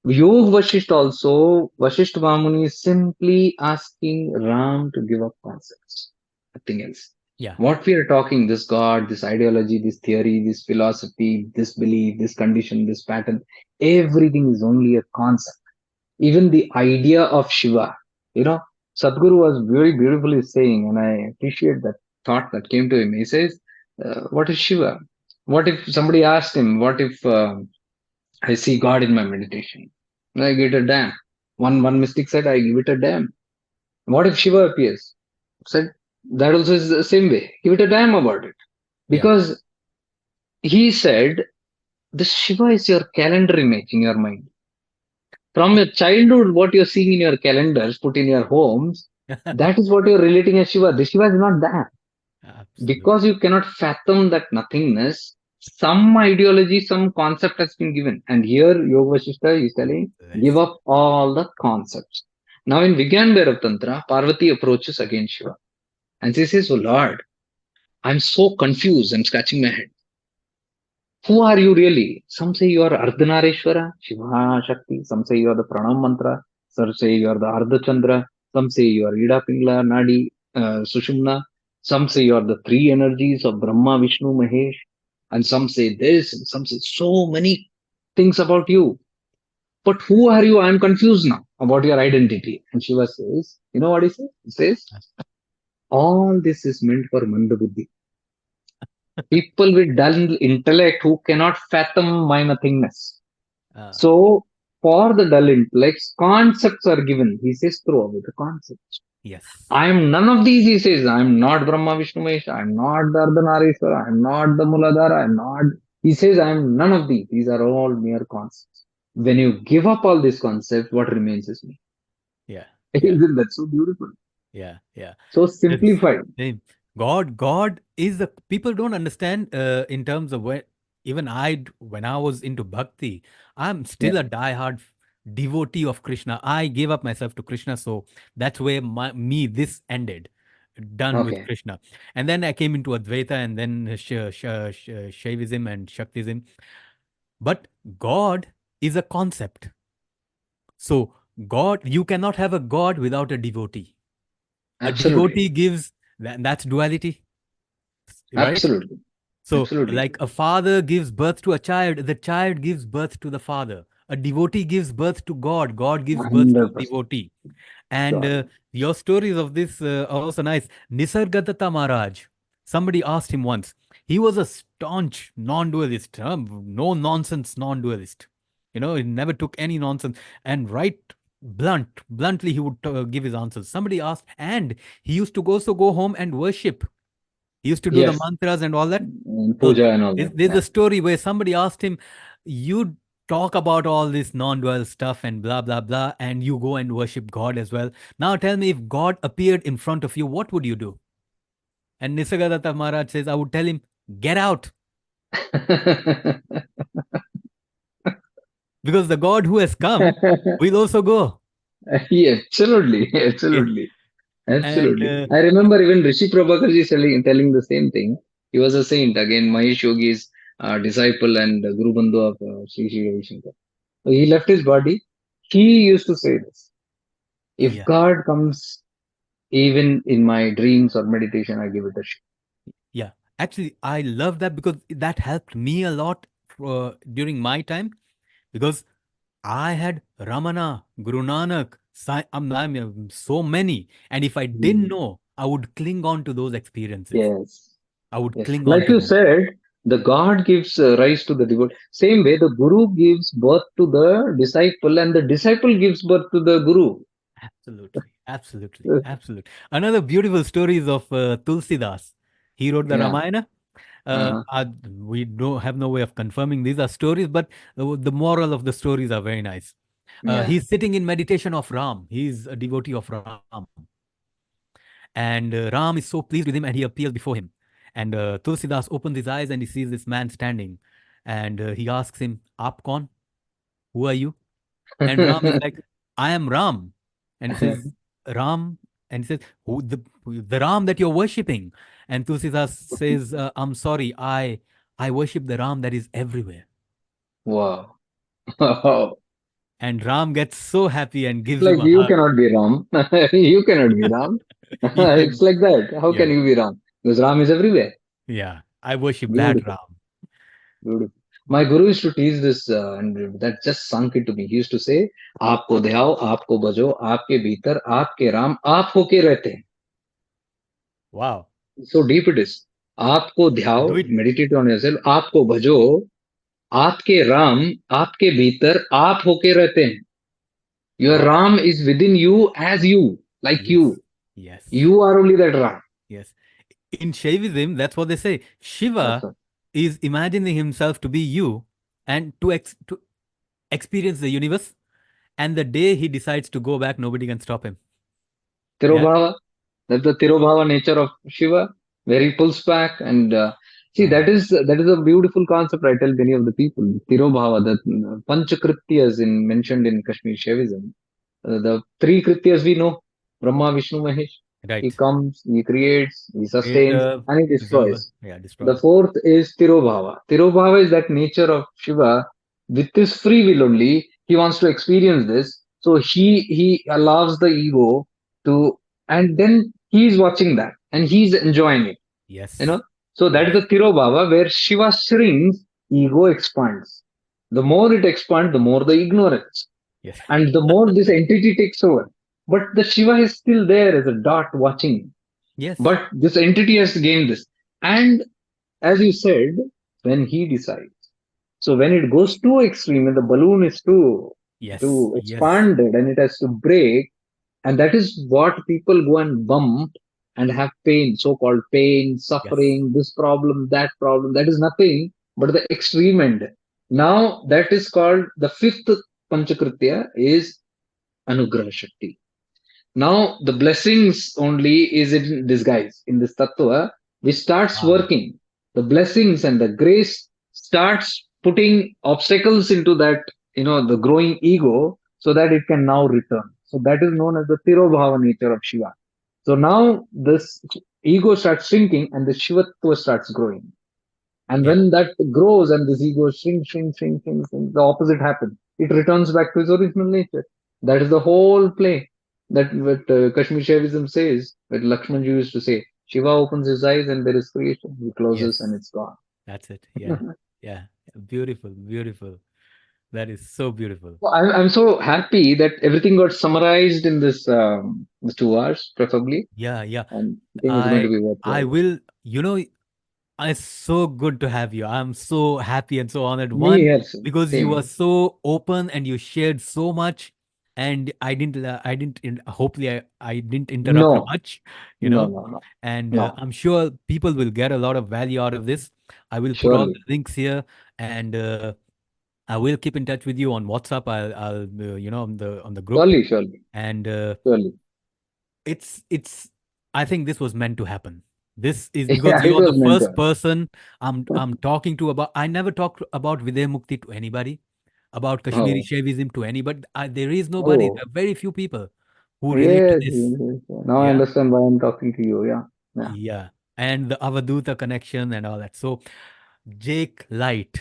Yog Vashisht also, Vashisht Vamuni is simply asking Ram to give up concepts, nothing else. Yeah. What we are talking, this God, this ideology, this theory, this philosophy, this belief, this condition, this pattern, everything is only a concept. Even the idea of Shiva, you know, Sadhguru was very beautifully saying, and I appreciate that thought that came to him. He says, what is Shiva? What if somebody asked him, what if I see God in my meditation? I give it a damn. One mystic said, I give it a damn. What if Shiva appears? Said, that also is the same way. Give it a damn about it. Yeah. Because he said, the Shiva is your calendar image in your mind. From your childhood, what you're seeing in your calendars, put in your homes, that is what you're relating as Shiva. The Shiva is not that. Because Absolutely. you cannot fathom that nothingness, some ideology, some concept has been given. And here Yoga Vasishtha is telling, give Yes. up all the concepts. Now in Vigyan Bhairav Tantra, Parvati approaches again Shiva. And she says, oh Lord, I'm so confused. I'm scratching my head. Who are you really? Some say you are Ardhanareshwara, Shiva Shakti. Some say you are the Pranam Mantra. Some say you are the Ardha Chandra. Some say you are Ida Pingla, Nadi, Sushumna. Some say you are the three energies of Brahma, Vishnu, Mahesh. And some say this, and some say so many things about you. But who are you? I am confused now about your identity. And Shiva says, you know what he says? He says, all this is meant for Mandabuddhi. People with dull intellect who cannot fathom my nothingness. Uh, So, for the dull intellects, concepts are given. He says, throw away the concepts. yes. I am none of these, he says. I am not Brahma Vishnu Mahesh. I am not the Ardhanarishwara. I am not the Muladhara. I am not. He says, I am none of these. These are all mere concepts. When you give up all these concepts, what remains is me. Yeah. Yeah. Isn't that so beautiful? Yeah. Yeah. So It's simplified. same. God is the people don't understand in terms of even when I was into bhakti, I'm Yeah. still a diehard devotee of Krishna. I gave up myself to Krishna, so that's where this ended, done with Okay. Krishna. And then I came into Advaita and then Shaivism and Shaktism. But God is a concept. So God, you cannot have a God without a devotee. A Absolutely. devotee gives that's duality, right? Absolutely. So, Absolutely. like a father gives birth to a child, the child gives birth to the father. A devotee gives birth to God, God gives birth to a 100%. devotee. And Sure. your stories of this are also nice. Nisargadatta Maharaj, somebody asked him once, he was a staunch non dualist, no nonsense non dualist. He never took any nonsense. And right bluntly, he would give his answers. Somebody asked, and he used to also go home and worship. He used to do the Yes. mantras and all that. and So puja and all that. there's Yeah. a story where somebody asked him, "You talk about all this non-dual stuff and blah blah blah, and you go and worship God as well. Now tell me, if God appeared in front of you, what would you do?" And Nisargadatta Maharaj says, "I would tell him, get out, because the God who has come will also go." Yeah, absolutely, Yes. absolutely, And absolutely. I remember even Rishi Prabhakarji telling the same thing. He was a saint again, Mahesh Yogi's disciple and Guru Bandhu of Sri Sri Ravi Shankar. So he left his body. He used to say this: if yeah, God comes even in my dreams or meditation, I give it a shot. yeah. Actually, I love that because that helped me a lot during my time, because I had Ramana, Guru Nanak, so many. And if I didn't Hmm. know, I would cling on to those experiences. Yes. I would Yes, cling on like to you them. said, the God gives rise to the devotee. Same way, the Guru gives birth to the disciple, and the disciple gives birth to the Guru. Absolutely. Absolutely. Absolutely. Another beautiful story is of Tulsidas. He wrote the Yeah. Ramayana. Uh-huh. We don't have no way of confirming these are stories, but the moral of the stories are very nice. Yeah. He's sitting in meditation of Ram. He's a devotee of Ram. And Ram is so pleased with him and he appears before him. And Tulsidas opens his eyes and he sees this man standing. And he asks him, Aap kaun? Who are you? And Ram is like, I am Ram. And he says, Ram. And he says, the Ram that you're worshipping. And Tulsidas says, I'm sorry, I worship the Ram that is everywhere. Wow. Wow. And Ram gets so happy and It's gives him like a you hug. cannot be Ram. You cannot be Ram. Yeah, It's like that. How yeah, can you be Ram? Because Ram is everywhere. yeah. I worship that Beautiful. Ram. Beautiful. My guru used to teach this, and that just sunk into me. He used to say, "आपको ध्याओ, आपको बजो, आपके भीतर, आपके राम, आप होके रहते हैं." Wow. So deep it is. आपको ध्याओ, Do it. meditate on yourself. आपको भजो, आपके राम, आपके भीतर, आप होके रहते हैं. Your Wow. Ram is within you as you, like Yes. you. Yes. You are only that Ram. Yes. In Shaivism, that's what they say. That's Shiva all. is imagining himself to be you and to experience the universe. And the day he decides to go back, nobody can stop him. Yeah. Tirobhava. That's the Tirobhava nature of Shiva, where he pulls back. And see, Uh, that is a beautiful concept I tell many of the people. Tirobhava, the Panchakrityas mentioned in Kashmir Shaivism. The three Krityas we know: Brahma, Vishnu, Mahesh. He right. comes, he creates, he Create sustains, a and he preserver. destroys. Yeah. The Destroy. fourth is Tirobhava. Tirobhava is that nature of Shiva. With his free will only, he wants to experience this. So he allows the ego to, and then he's watching that and he's enjoying it. You know. Yes. So that is Yes. the Tirobhava where Shiva shrinks, ego expands. The more it expands, the more the ignorance, Yes. and the more this entity takes over. But the Shiva is still there as a dot watching. Yes. But this entity has gained this. And as you said, when he decides. So when it goes too extreme, when the balloon is Yes. too Yes. expanded and it has to break, and that is what people go and bump and have pain, so-called pain, Yes. suffering, this problem, that problem. That is nothing but the extreme end. Now that is called the fifth Panchakritya is Anugrah Shakti. Now the blessings only is in disguise in this tattva, which starts Ah. working. The blessings and the grace starts putting obstacles into that, the growing ego, so that it can now return. So that is known as the Tirobhava nature of Shiva. So now this ego starts shrinking and the Shivatva starts growing. And Yeah. when that grows and this ego shrinks, the opposite happens. It returns back to its original nature. That is the whole play. That what Kashmir Shaivism says, what Lakshmanji used to say. Shiva opens his eyes and there is creation. He closes and Yes. it's gone. That's it. Yeah. Yeah. Beautiful. Beautiful. That is so beautiful. So I'm so happy that everything got summarized in this 2 hours, preferably. Yeah. Yeah. And I think it's going to I be I worthwhile. will, it's so good to have you. I'm so happy and so honored. Me One, here, because same you here. are so open and you shared so much. and hopefully I didn't interrupt No, much, you no, know. no, no, And no. I'm sure people will get a lot of value out of this. I will put all Surely, the links here, and I will keep in touch with you on WhatsApp. I'll on the group, surely, surely, and surely. it's I think this was meant to happen. This is because Yeah, you it are the was meant first to. person I'm talking to about. I never talked about Vidya Mukti to anybody, about Kashmiri Oh, Shaivism to anybody. There is nobody. There oh, are very few people who relate to yes, this. yes, yes, yes. Now I Yeah, understand why I'm talking to you. Yeah, yeah. yeah, and the Avaduta connection and all that. So Jake Light,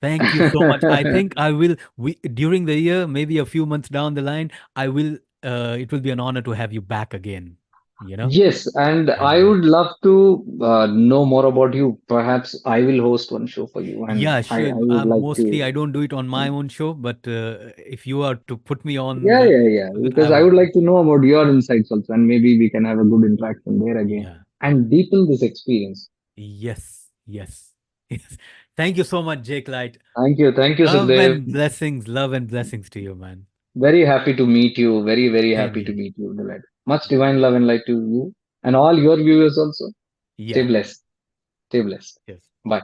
thank you so much. I think I will. We during the year, maybe a few months down the line, I will. It will be an honor to have you back again. You know, Yes, and I and would love to know more about you. Perhaps I will host one show for you, and yeah, I sure. would like Mostly, to. I don't do it on my own show, but if you are to put me on Yeah, the, yeah, yeah. I Because I would. would like to know about your insights also, and maybe we can have a good interaction there again Yeah. and deepen this experience. Yes. Yes. Yes. Thank you so much, Jake Light. Thank you, Love Sukhdev. and blessings. Love and blessings to you, man. Very happy to meet you. Very, very Same happy to here. meet you, Delight. Much divine love and light to you and all your viewers also. Stay Yeah. blessed. Stay blessed. Yes. Bye.